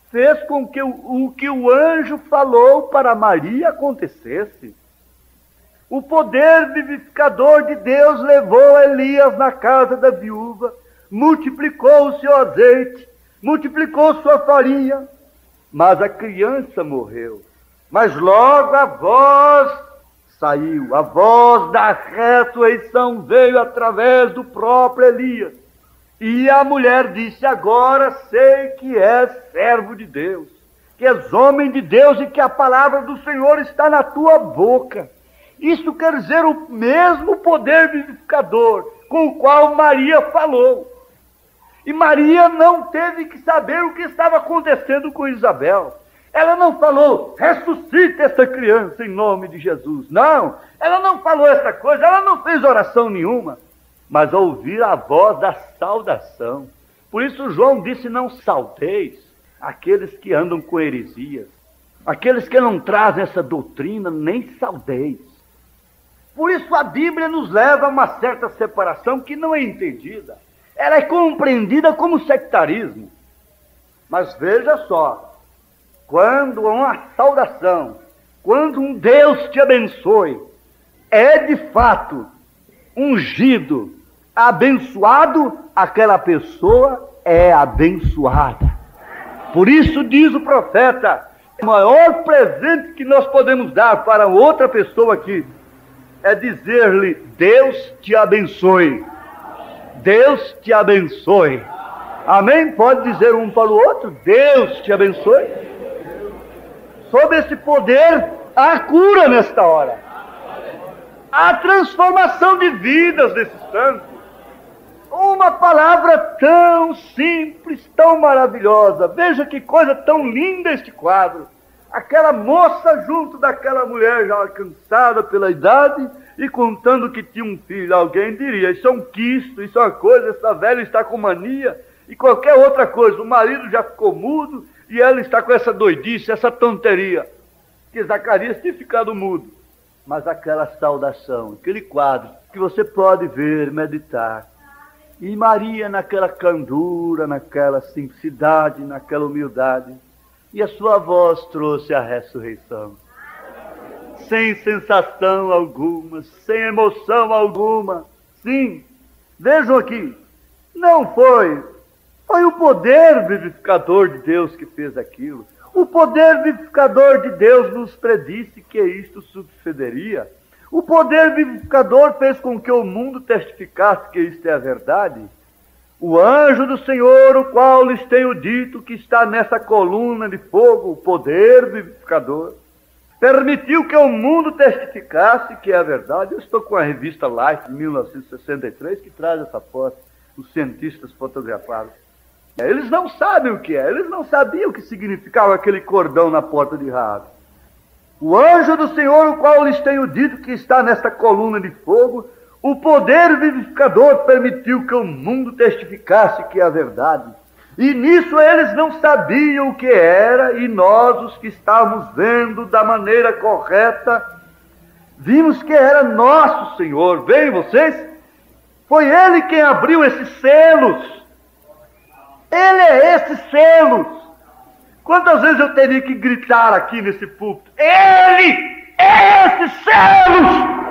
fez com que o que o anjo falou para Maria acontecesse. O poder vivificador de Deus levou Elias na casa da viúva, multiplicou o seu azeite, multiplicou sua farinha, mas a criança morreu. Mas logo a voz saiu, a voz da ressurreição veio através do próprio Elias. E a mulher disse: agora sei que és servo de Deus, que és homem de Deus e que a palavra do Senhor está na tua boca. Isso quer dizer o mesmo poder vivificador com o qual Maria falou. E Maria não teve que saber o que estava acontecendo com Isabel. Ela não falou: ressuscita essa criança em nome de Jesus. Não, ela não falou essa coisa, ela não fez oração nenhuma. Mas ouvir a voz da saudação. Por isso João disse: não saudeis aqueles que andam com heresias. Aqueles que não trazem essa doutrina, nem saudeis. Por isso a Bíblia nos leva a uma certa separação que não é entendida. Ela é compreendida como sectarismo. Mas veja só, quando uma saudação, quando um Deus te abençoe, é de fato ungido, abençoado, aquela pessoa é abençoada. Por isso diz o profeta, o maior presente que nós podemos dar para outra pessoa aqui é dizer-lhe: Deus te abençoe. Deus te abençoe. Amém? Pode dizer um para o outro: Deus te abençoe. Sob esse poder, há cura nesta hora. Há transformação de vidas nesse instante. Uma palavra tão simples, tão maravilhosa. Veja que coisa tão linda este quadro. Aquela moça junto daquela mulher já cansada pela idade e contando que tinha um filho. Alguém diria: isso é um quisto, isso é uma coisa, essa velha está com mania e qualquer outra coisa. O marido já ficou mudo e ela está com essa doidice, essa tonteria. Que Zacarias tinha ficado mudo. Mas aquela saudação, aquele quadro que você pode ver, meditar. E Maria naquela candura, naquela simplicidade, naquela humildade. E a sua voz trouxe a ressurreição. Sem sensação alguma, sem emoção alguma. Sim, vejam aqui, não foi o poder vivificador de Deus que fez aquilo. O poder vivificador de Deus nos predisse que isto sucederia. O poder vivificador fez com que o mundo testificasse que isto é a verdade. O anjo do Senhor, o qual lhes tenho dito que está nessa coluna de fogo, o poder vivificador, permitiu que o mundo testificasse que é a verdade. Eu estou com a revista Life, de 1963, que traz essa foto, os cientistas fotografaram. Eles não sabem o que é, eles não sabiam o que significava aquele cordão na porta de Raabe. O anjo do Senhor, o qual lhes tenho dito que está nesta coluna de fogo, o poder vivificador permitiu que o mundo testificasse que é a verdade. E nisso eles não sabiam o que era, e nós, os que estávamos vendo da maneira correta, vimos que era nosso Senhor. Veem vocês? Foi Ele quem abriu esses selos. Ele é esses selos. Quantas vezes eu teria que gritar aqui nesse púlpito: Ele é esses selos!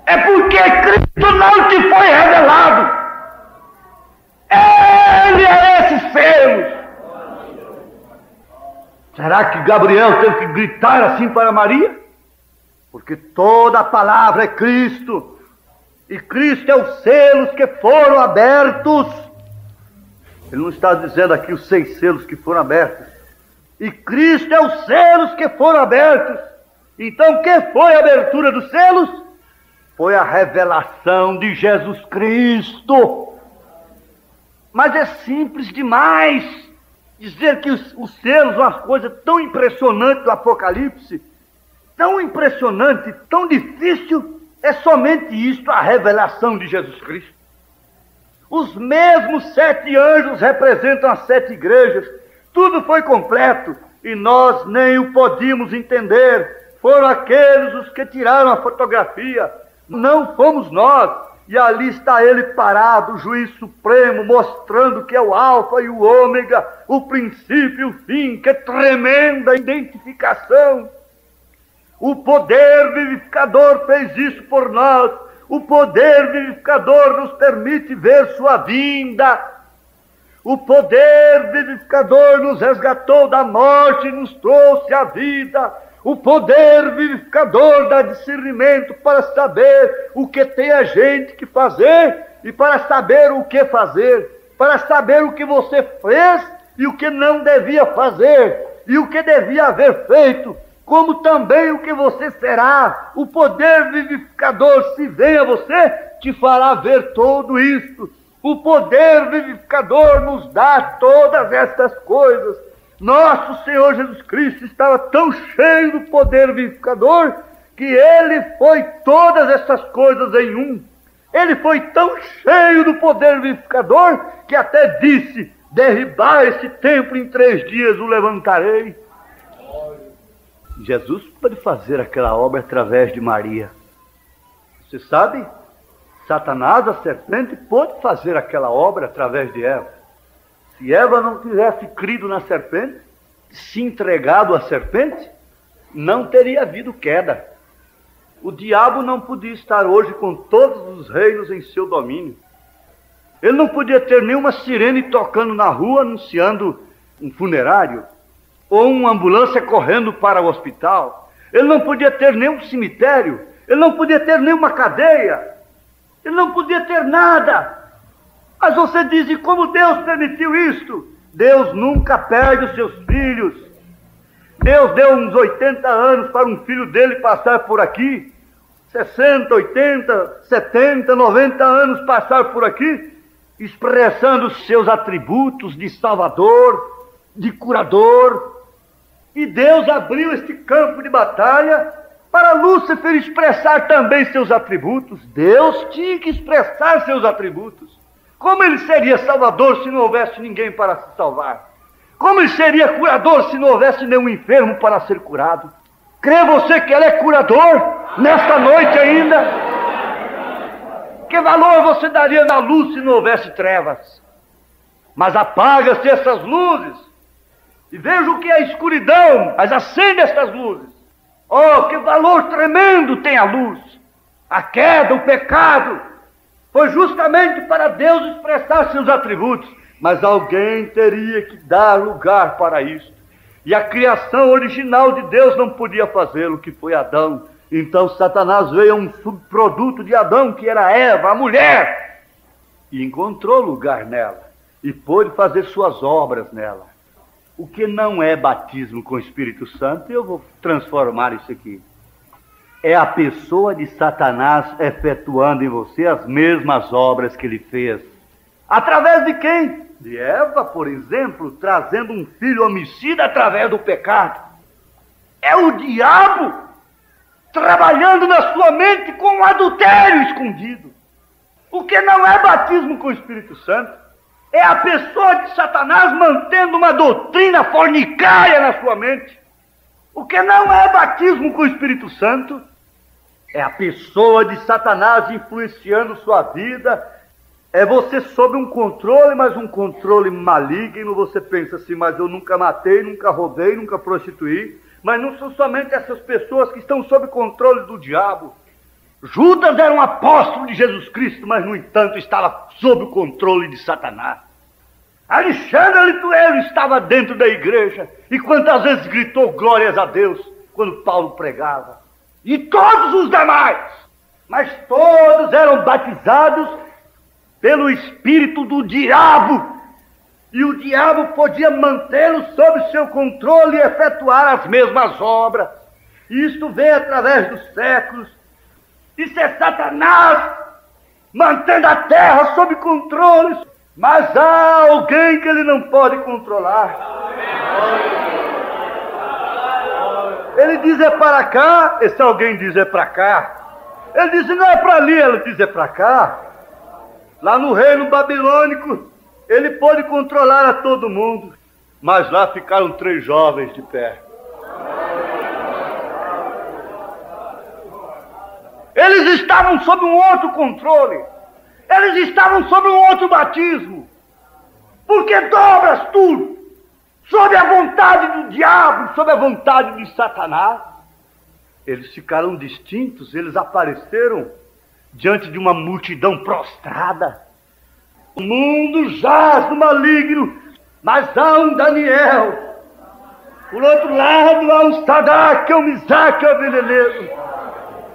É porque Cristo não te foi revelado. Ele é esses selos. Será que Gabriel teve que gritar assim para Maria? Porque toda a palavra é Cristo. E Cristo é os selos que foram abertos. Ele não está dizendo aqui os 6 selos que foram abertos. E Cristo é os selos que foram abertos. Então, o que foi a abertura dos selos? Foi a revelação de Jesus Cristo. Mas é simples demais dizer que os selos são uma coisa tão impressionante do Apocalipse, tão impressionante, tão difícil. É somente isto, a revelação de Jesus Cristo. Os mesmos 7 anjos representam as 7 igrejas. Tudo foi completo e nós nem o podíamos entender. Foram aqueles os que tiraram a fotografia. Não fomos nós. E ali está ele parado, o juiz supremo, mostrando que é o alfa e o ômega, o princípio e o fim. Que tremenda identificação! O poder vivificador fez isso por nós. O poder vivificador nos permite ver sua vinda. O poder vivificador nos resgatou da morte e nos trouxe a vida. O poder vivificador dá discernimento para saber o que tem a gente que fazer e para saber o que fazer, para saber o que você fez e o que não devia fazer e o que devia haver feito, como também o que você será. O poder vivificador, se vem a você, te fará ver tudo isto. O poder vivificador nos dá todas estas coisas. Nosso Senhor Jesus Cristo estava tão cheio do poder vivificador que Ele foi todas essas coisas em um. Ele foi tão cheio do poder vivificador que até disse: derribar esse templo em 3 dias o levantarei. Jesus pode fazer aquela obra através de Maria. Você sabe? Satanás, a serpente, pôde fazer aquela obra através de Eva. Se Eva não tivesse crido na serpente, se entregado à serpente, não teria havido queda. O diabo não podia estar hoje com todos os reinos em seu domínio. Ele não podia ter nenhuma sirene tocando na rua anunciando um funerário, ou uma ambulância correndo para o hospital. Ele não podia ter nenhum cemitério, ele não podia ter nenhuma cadeia, ele não podia ter nada. Mas você diz, e como Deus permitiu isto? Deus nunca perde os seus filhos. Deus deu uns 80 anos para um filho dele passar por aqui, 60, 80, 70, 90 anos passar por aqui, expressando os seus atributos de Salvador, de curador. E Deus abriu este campo de batalha para Lúcifer expressar também seus atributos. Deus tinha que expressar seus atributos. Como ele seria Salvador se não houvesse ninguém para se salvar? Como ele seria curador se não houvesse nenhum enfermo para ser curado? Crê você que ele é curador nesta noite ainda? Que valor você daria na luz se não houvesse trevas? Mas apaga-se essas luzes e veja o que é a escuridão, mas acende estas luzes. Oh, que valor tremendo tem a luz! A queda, o pecado, foi justamente para Deus expressar seus atributos, mas alguém teria que dar lugar para isso. E a criação original de Deus não podia fazê-lo, que foi Adão. Então Satanás veio a um subproduto de Adão, que era Eva, a mulher, e encontrou lugar nela, e pôde fazer suas obras nela. O que não é batismo com o Espírito Santo, eu vou transformar isso aqui. É a pessoa de Satanás efetuando em você as mesmas obras que ele fez. Através de quem? De Eva, por exemplo, trazendo um filho homicida através do pecado. É o diabo trabalhando na sua mente com um adultério escondido. O que não é batismo com o Espírito Santo é a pessoa de Satanás mantendo uma doutrina fornicária na sua mente. O que não é batismo com o Espírito Santo é a pessoa de Satanás influenciando sua vida. É você sob um controle, mas um controle maligno. Você pensa assim, mas eu nunca matei, nunca roubei, nunca prostituí. Mas não são somente essas pessoas que estão sob controle do diabo. Judas era um apóstolo de Jesus Cristo, mas no entanto estava sob o controle de Satanás. Alexandre Lituero estava dentro da igreja, e quantas vezes gritou glórias a Deus quando Paulo pregava. E todos os demais, mas todos eram batizados pelo espírito do diabo, e o diabo podia mantê-los sob seu controle e efetuar as mesmas obras. E isto vem através dos séculos. Isso é Satanás mantendo a terra sob controle, mas há alguém que ele não pode controlar. Ele diz é para cá, esse alguém diz é para cá. Ele diz não é para ali, ele diz é para cá. Lá no reino babilônico, ele pôde controlar a todo mundo, mas lá ficaram 3 jovens de pé. Eles estavam sob um outro controle, eles estavam sob um outro batismo, porque dobras tudo sob a vontade do diabo, sob a vontade de Satanás. Eles ficaram distintos, eles apareceram diante de uma multidão prostrada. O mundo jaz no maligno, mas há um Daniel. Por outro lado há um Sadraque, um Misaque, um Abednego.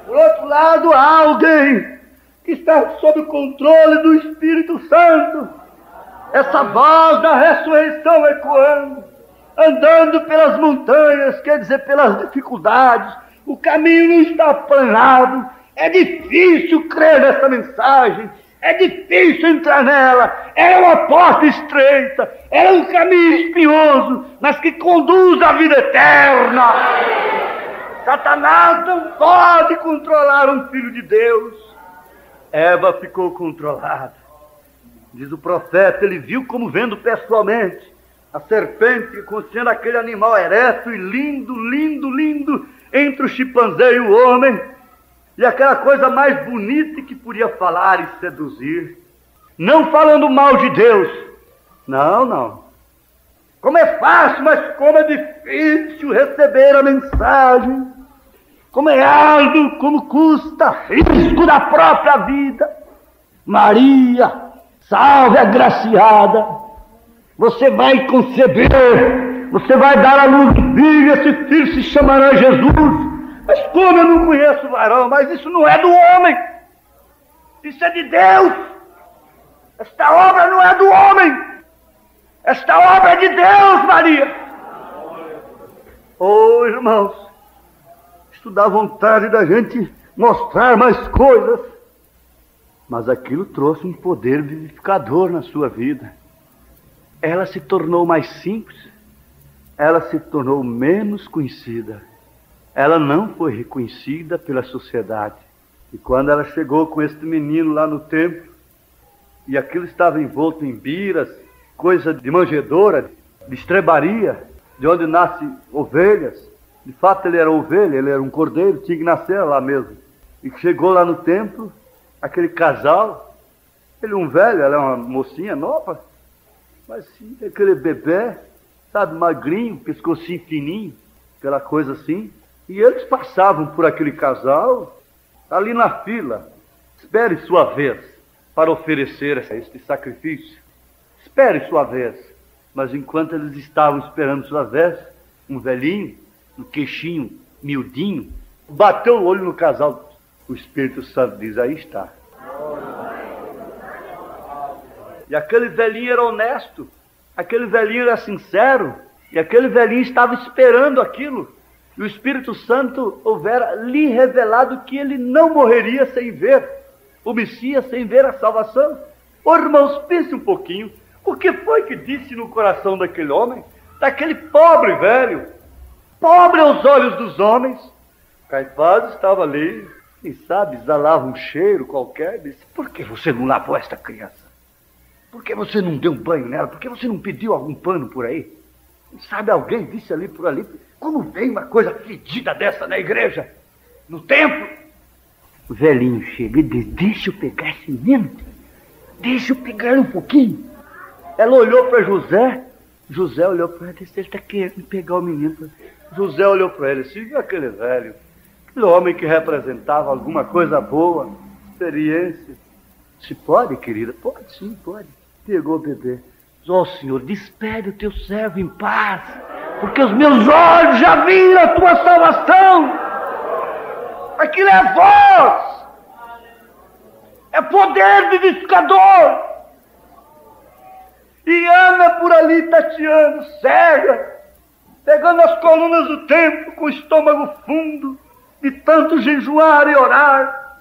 Por outro lado há alguém que está sob o controle do Espírito Santo. Essa voz da ressurreição ecoando, andando pelas montanhas, quer dizer, pelas dificuldades. O caminho não está aplanado. É difícil crer nessa mensagem, é difícil entrar nela. É uma porta estreita, é um caminho espinhoso, mas que conduz à vida eterna. Satanás não pode controlar um filho de Deus. Eva ficou controlada. Diz o profeta, ele viu como vendo pessoalmente a serpente sendo aquele animal ereto e lindo, lindo, lindo, entre o chimpanzé e o homem. E aquela coisa mais bonita que podia falar e seduzir. Não falando mal de Deus. Não, não. Como é fácil, mas como é difícil receber a mensagem. Como é árduo, como custa risco da própria vida. Maria Salve, agraciada! Você vai conceber, você vai dar à luz do filho, esse filho se chamará Jesus. Mas como eu não conheço o varão? Mas isso não é do homem, isso é de Deus. Esta obra não é do homem, esta obra é de Deus, Maria. Oh, irmãos, isso dá vontade da gente mostrar mais coisas, mas aquilo trouxe um poder vivificador na sua vida. Ela se tornou mais simples, ela se tornou menos conhecida, ela não foi reconhecida pela sociedade. E quando ela chegou com este menino lá no templo, e aquilo estava envolto em biras, coisa de manjedoura, de estrebaria, de onde nascem ovelhas. De fato ele era ovelha, ele era um cordeiro, tinha que nascer lá mesmo. E chegou lá no templo, aquele casal, ele um velho, ela é uma mocinha nova, mas sim, aquele bebê, sabe, magrinho, pescocinho fininho, aquela coisa assim. E eles passavam por aquele casal, ali na fila. Espere sua vez para oferecer este sacrifício. Espere sua vez. Mas enquanto eles estavam esperando sua vez, um velhinho, um queixinho miudinho, bateu o olho no casal. O Espírito Santo diz, aí está. E aquele velhinho era honesto, aquele velhinho era sincero, e aquele velhinho estava esperando aquilo. E o Espírito Santo houvera lhe revelado que ele não morreria sem ver o Messias, sem ver a salvação. Oh, irmãos, pense um pouquinho. O que foi que disse no coração daquele homem? Daquele pobre velho, pobre aos olhos dos homens. Caifás estava ali, quem sabe, exalava um cheiro qualquer, disse, por que você não lavou esta criança? Por que você não deu um banho nela? Por que você não pediu algum pano por aí? Quem sabe alguém disse ali por ali, como vem uma coisa fedida dessa na igreja, no templo? O velhinho chega e diz, deixa eu pegar esse menino, deixa eu pegar um pouquinho. Ela olhou para José, José olhou para ela e disse, ele está querendo pegar o menino. José olhou para ele e disse, viu aquele velho, aquele homem que representava alguma coisa boa, experiência. Se pode, querida? Pode sim, pode. Pegou o bebê. Ó Senhor, despede o teu servo em paz, porque os meus olhos já viram a tua salvação. Aquilo é voz, é poder vivificador. E anda por ali tateando, cega, pegando as colunas do templo com o estômago fundo, de tanto jejuar e orar,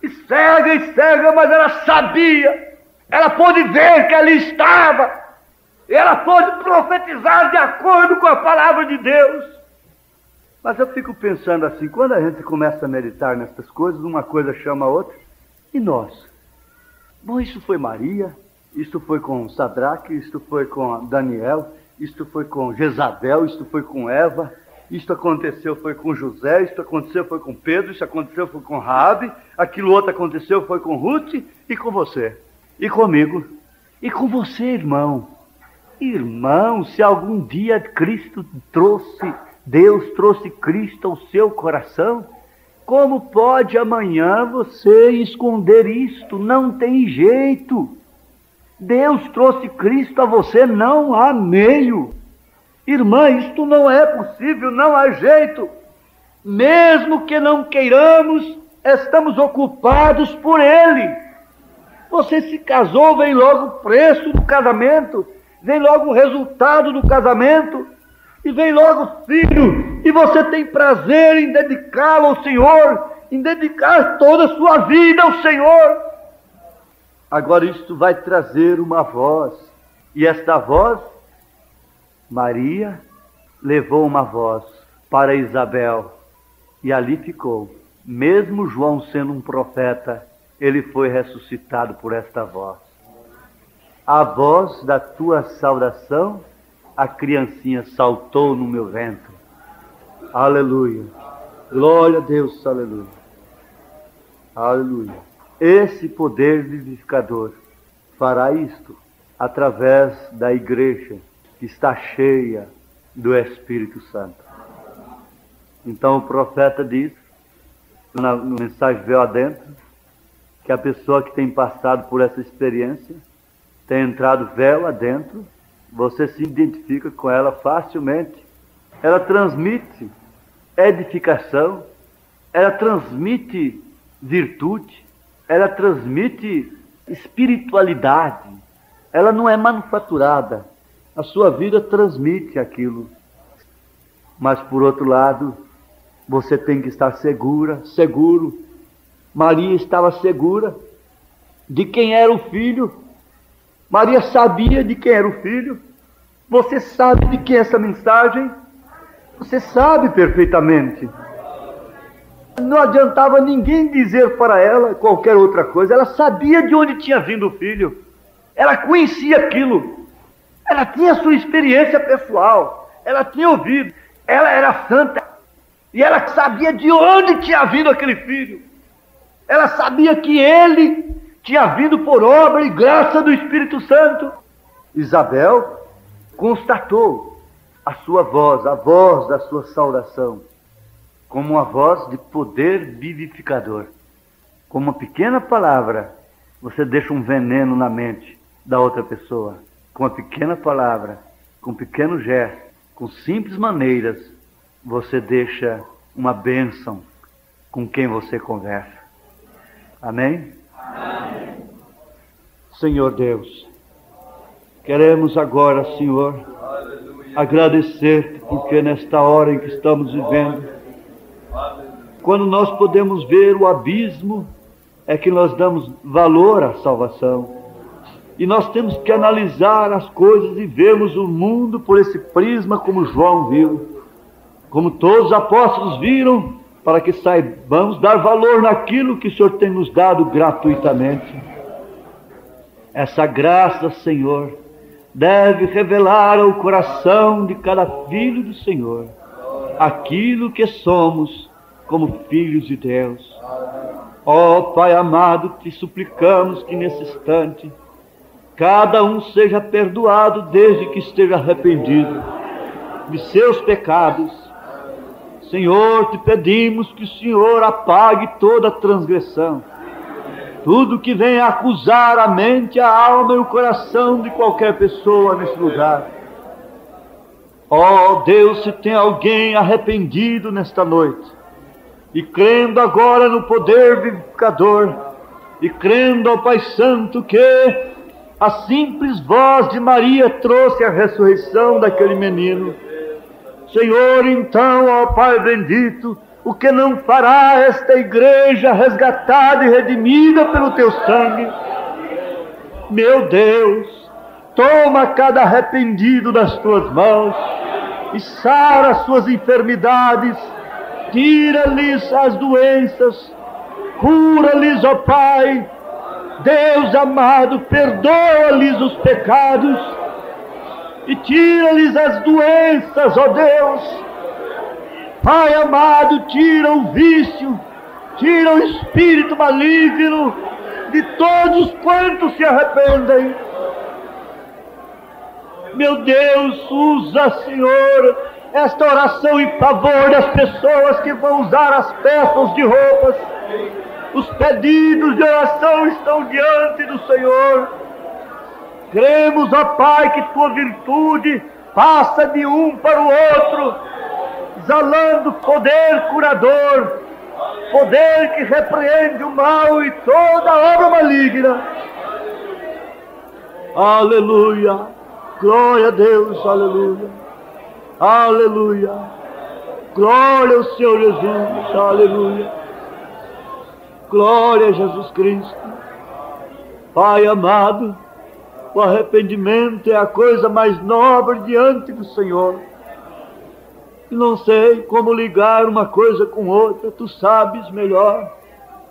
e cega, mas ela sabia, ela pôde ver que ali estava, e ela pôde profetizar de acordo com a palavra de Deus. Mas eu fico pensando assim, quando a gente começa a meditar nessas coisas, uma coisa chama a outra, e nós? Bom, isso foi Maria, isto foi com Sadraque, isto foi com Daniel, isto foi com Jezabel, isto foi com Eva, isto aconteceu foi com José, isto aconteceu foi com Pedro, isto aconteceu foi com Raabe, aquilo outro aconteceu foi com Ruth e com você, e comigo, e com você, irmão. Irmão, se algum dia Deus trouxe Cristo ao seu coração, como pode amanhã você esconder isto? Não tem jeito. Deus trouxe Cristo a você, não há meio. Irmã, isto não é possível, não há jeito. Mesmo que não queiramos, estamos ocupados por Ele. Você se casou, vem logo o preço do casamento, vem logo o resultado do casamento, e vem logo o filho, e você tem prazer em dedicá-lo ao Senhor, em dedicar toda a sua vida ao Senhor. Agora isto vai trazer uma voz, e esta voz, Maria levou uma voz para Isabel, e ali ficou. Mesmo João sendo um profeta, ele foi ressuscitado por esta voz. A voz da tua saudação, a criancinha saltou no meu ventre. Aleluia. Glória a Deus, aleluia. Aleluia. Esse poder vivificador fará isto através da igreja que está cheia do Espírito Santo. Então o profeta diz, na mensagem Véu Adentro, que a pessoa que tem passado por essa experiência tem entrado véu adentro, você se identifica com ela facilmente. Ela transmite edificação, ela transmite virtude, ela transmite espiritualidade. Ela não é manufaturada. A sua vida transmite aquilo. Mas, por outro lado, você tem que estar seguro. Maria estava segura de quem era o filho. Maria sabia de quem era o filho. Você sabe de quem é essa mensagem? Você sabe perfeitamente. Não adiantava ninguém dizer para ela qualquer outra coisa. Ela sabia de onde tinha vindo o filho. Ela conhecia aquilo. Ela tinha sua experiência pessoal. Ela tinha ouvido. Ela era santa. E ela sabia de onde tinha vindo aquele filho. Ela sabia que ele tinha vindo por obra e graça do Espírito Santo. Isabel constatou a sua voz, a voz da sua saudação, como uma voz de poder vivificador. Com uma pequena palavra, você deixa um veneno na mente da outra pessoa. Com uma pequena palavra, com um pequeno gesto, com simples maneiras, você deixa uma bênção com quem você conversa. Amém? Amém. Senhor Deus, queremos agora, Senhor, agradecer-te, porque nesta hora em que estamos vivendo, quando nós podemos ver o abismo, é que nós damos valor à salvação. E nós temos que analisar as coisas e vermos o mundo por esse prisma como João viu, como todos os apóstolos viram, para que saibamos dar valor naquilo que o Senhor tem nos dado gratuitamente. Essa graça, Senhor, deve revelar ao coração de cada filho do Senhor aquilo que somos como filhos de Deus. Ó Pai amado, te suplicamos que nesse instante cada um seja perdoado desde que esteja arrependido de seus pecados. Senhor, te pedimos que o Senhor apague toda transgressão, tudo que venha acusar a mente, a alma e o coração de qualquer pessoa nesse lugar. Ó Deus, se tem alguém arrependido nesta noite, e crendo agora no poder vivificador, e crendo ao Pai Santo que a simples voz de Maria trouxe a ressurreição daquele menino, Senhor, então, ó Pai bendito, o que não fará esta igreja resgatada e redimida pelo teu sangue? Meu Deus, toma cada arrependido das tuas mãos e sara as suas enfermidades, tira-lhes as doenças, cura-lhes, ó Pai. Deus amado, perdoa-lhes os pecados e tira-lhes as doenças, ó Deus. Pai amado, tira o vício, tira o espírito maligno de todos quantos se arrependem. Meu Deus, usa, Senhor, esta oração em favor das pessoas que vão usar as peças de roupas. Os pedidos de oração estão diante do Senhor. Cremos, ó Pai, que tua virtude passa de um para o outro, exalando poder curador, poder que repreende o mal e toda obra maligna. Aleluia, glória a Deus, aleluia, aleluia, glória ao Senhor Jesus, aleluia, glória a Jesus Cristo. Pai amado, o arrependimento é a coisa mais nobre diante do Senhor. E não sei como ligar uma coisa com outra, tu sabes melhor.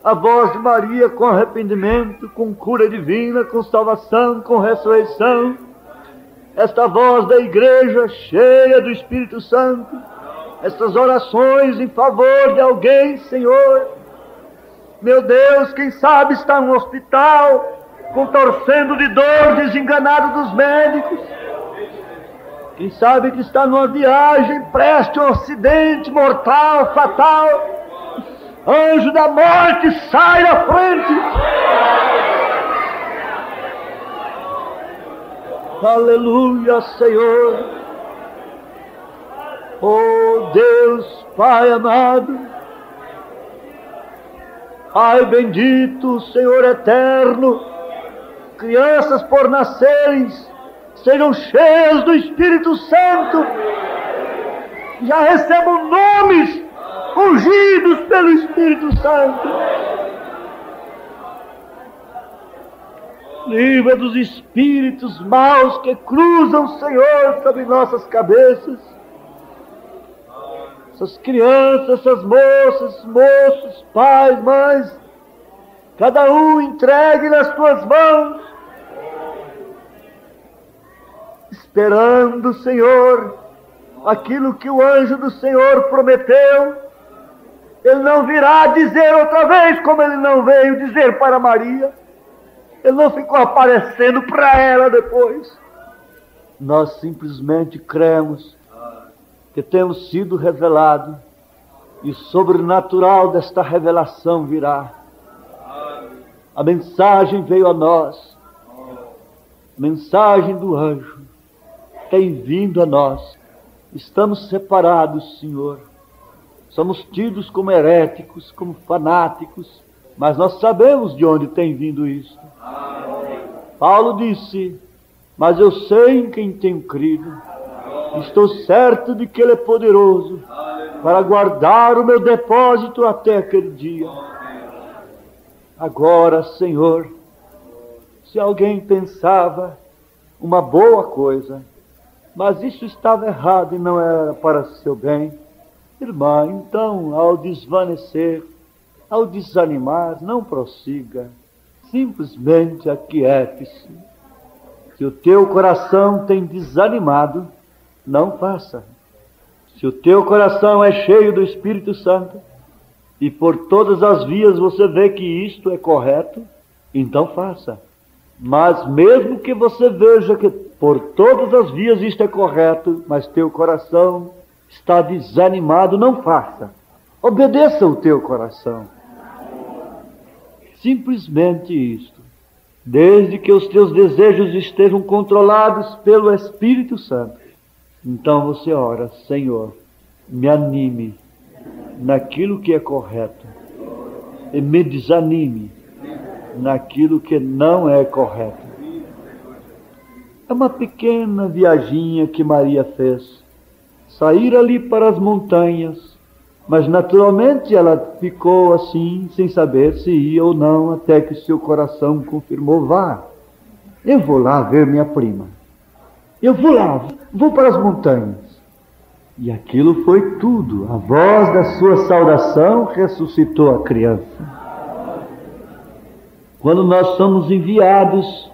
A voz de Maria com arrependimento, com cura divina, com salvação, com ressurreição. Esta voz da igreja cheia do Espírito Santo. Estas orações em favor de alguém, Senhor. Meu Deus, quem sabe está no hospital, contorcendo de dor, desenganado dos médicos. Quem sabe que está numa viagem, preste um acidente mortal, fatal. Anjo da morte, sai da frente. Aleluia, Senhor. Oh Deus, Pai amado, Pai bendito, Senhor eterno, crianças por nascerem, sejam cheias do Espírito Santo, já recebam nomes ungidos pelo Espírito Santo. Livra dos espíritos maus que cruzam, Senhor, sobre nossas cabeças. Essas crianças, essas moças, moços, pais, mães, cada um entregue nas tuas mãos, esperando, Senhor, aquilo que o anjo do Senhor prometeu. Ele não virá dizer outra vez, como ele não veio dizer para Maria. Ele não ficou aparecendo para ela depois. Nós simplesmente cremos que temos sido revelados, e o sobrenatural desta revelação virá. A mensagem veio a nós, a mensagem do anjo tem vindo a nós. Estamos separados, Senhor. Somos tidos como heréticos, como fanáticos, mas nós sabemos de onde tem vindo isso. Paulo disse: mas eu sei em quem tenho crido, estou certo de que Ele é poderoso para guardar o meu depósito até aquele dia. Agora, Senhor, se alguém pensava uma boa coisa, mas isso estava errado e não era para seu bem, irmã, então, ao desvanecer, ao desanimar, não prossiga, simplesmente aquiete-se. Se o teu coração tem desanimado, não faça. Se o teu coração é cheio do Espírito Santo, e por todas as vias você vê que isto é correto, então faça. Mas mesmo que você veja que por todas as vias isto é correto, mas teu coração está desanimado, não faça. Obedeça o teu coração. Simplesmente isto. Desde que os teus desejos estejam controlados pelo Espírito Santo. Então você ora: Senhor, me anime naquilo que é correto e me desanime naquilo que não é correto. É uma pequena viaginha que Maria fez. Sair ali para as montanhas, mas naturalmente ela ficou assim, sem saber se ia ou não, até que seu coração confirmou: vá, eu vou lá ver minha prima. Eu vou lá, vou para as montanhas. E aquilo foi tudo. A voz da sua saudação ressuscitou a criança. Quando nós somos enviados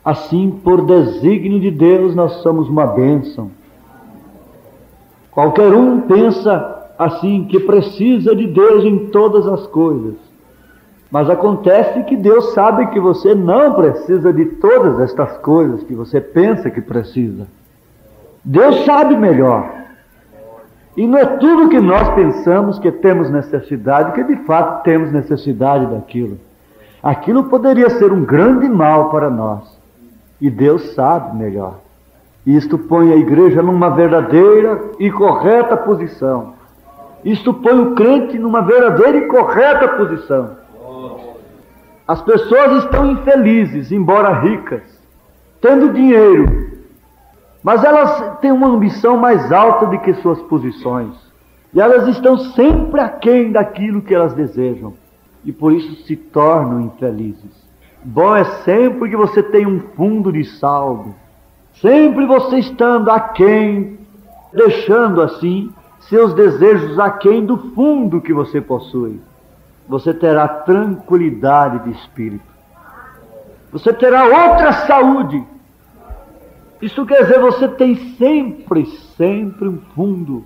assim por desígnio de Deus, nós somos uma bênção. Qualquer um pensa assim que precisa de Deus em todas as coisas. Mas acontece que Deus sabe que você não precisa de todas estas coisas que você pensa que precisa. Deus sabe melhor. E não é tudo que nós pensamos que temos necessidade, que de fato temos necessidade daquilo. Aquilo poderia ser um grande mal para nós. E Deus sabe melhor. Isto põe a igreja numa verdadeira e correta posição. Isto põe o crente numa verdadeira e correta posição. As pessoas estão infelizes, embora ricas, tendo dinheiro, mas elas têm uma ambição mais alta do que suas posições. E elas estão sempre aquém daquilo que elas desejam. E por isso se tornam infelizes. Bom é sempre que você tenha um fundo de saldo. Sempre você estando aquém, deixando assim seus desejos aquém do fundo que você possui. Você terá tranquilidade de espírito. Você terá outra saúde. Isso quer dizer, você tem sempre um fundo.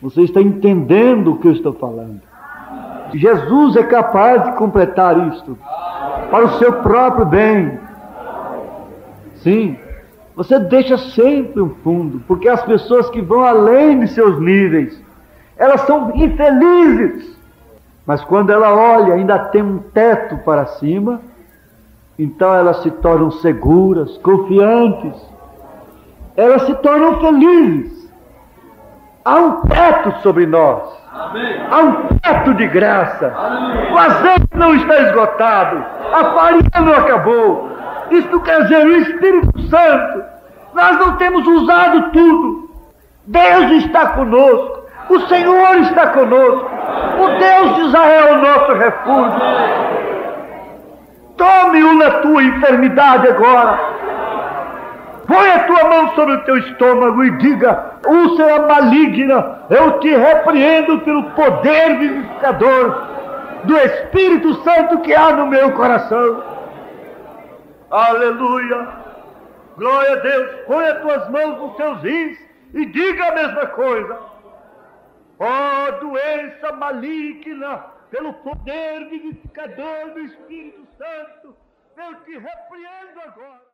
Você está entendendo o que eu estou falando. Jesus é capaz de completar isto para o seu próprio bem. Sim, você deixa sempre um fundo, porque as pessoas que vão além de seus níveis, elas são infelizes. Mas quando ela olha, ainda tem um teto para cima, Então elas se tornam seguras, confiantes, elas se tornam felizes. Há um teto sobre nós. Amém. Há um teto de graça. Amém. O azeite não está esgotado, a farinha não acabou. Isto quer dizer, o Espírito Santo, nós não temos usado tudo. Deus está conosco, o Senhor está conosco, o Deus de Israel é o nosso refúgio. Tome-o na tua enfermidade agora. Põe a tua mão sobre o teu estômago e diga: úlcera maligna, eu te repreendo pelo poder vivificador do Espírito Santo que há no meu coração. Aleluia! Glória a Deus! Põe as tuas mãos nos teus rins e diga a mesma coisa. Ó doença maligna, pelo poder vivificador do Espírito Santo, eu te repreendo agora.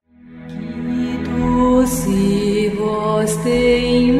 Se vos tem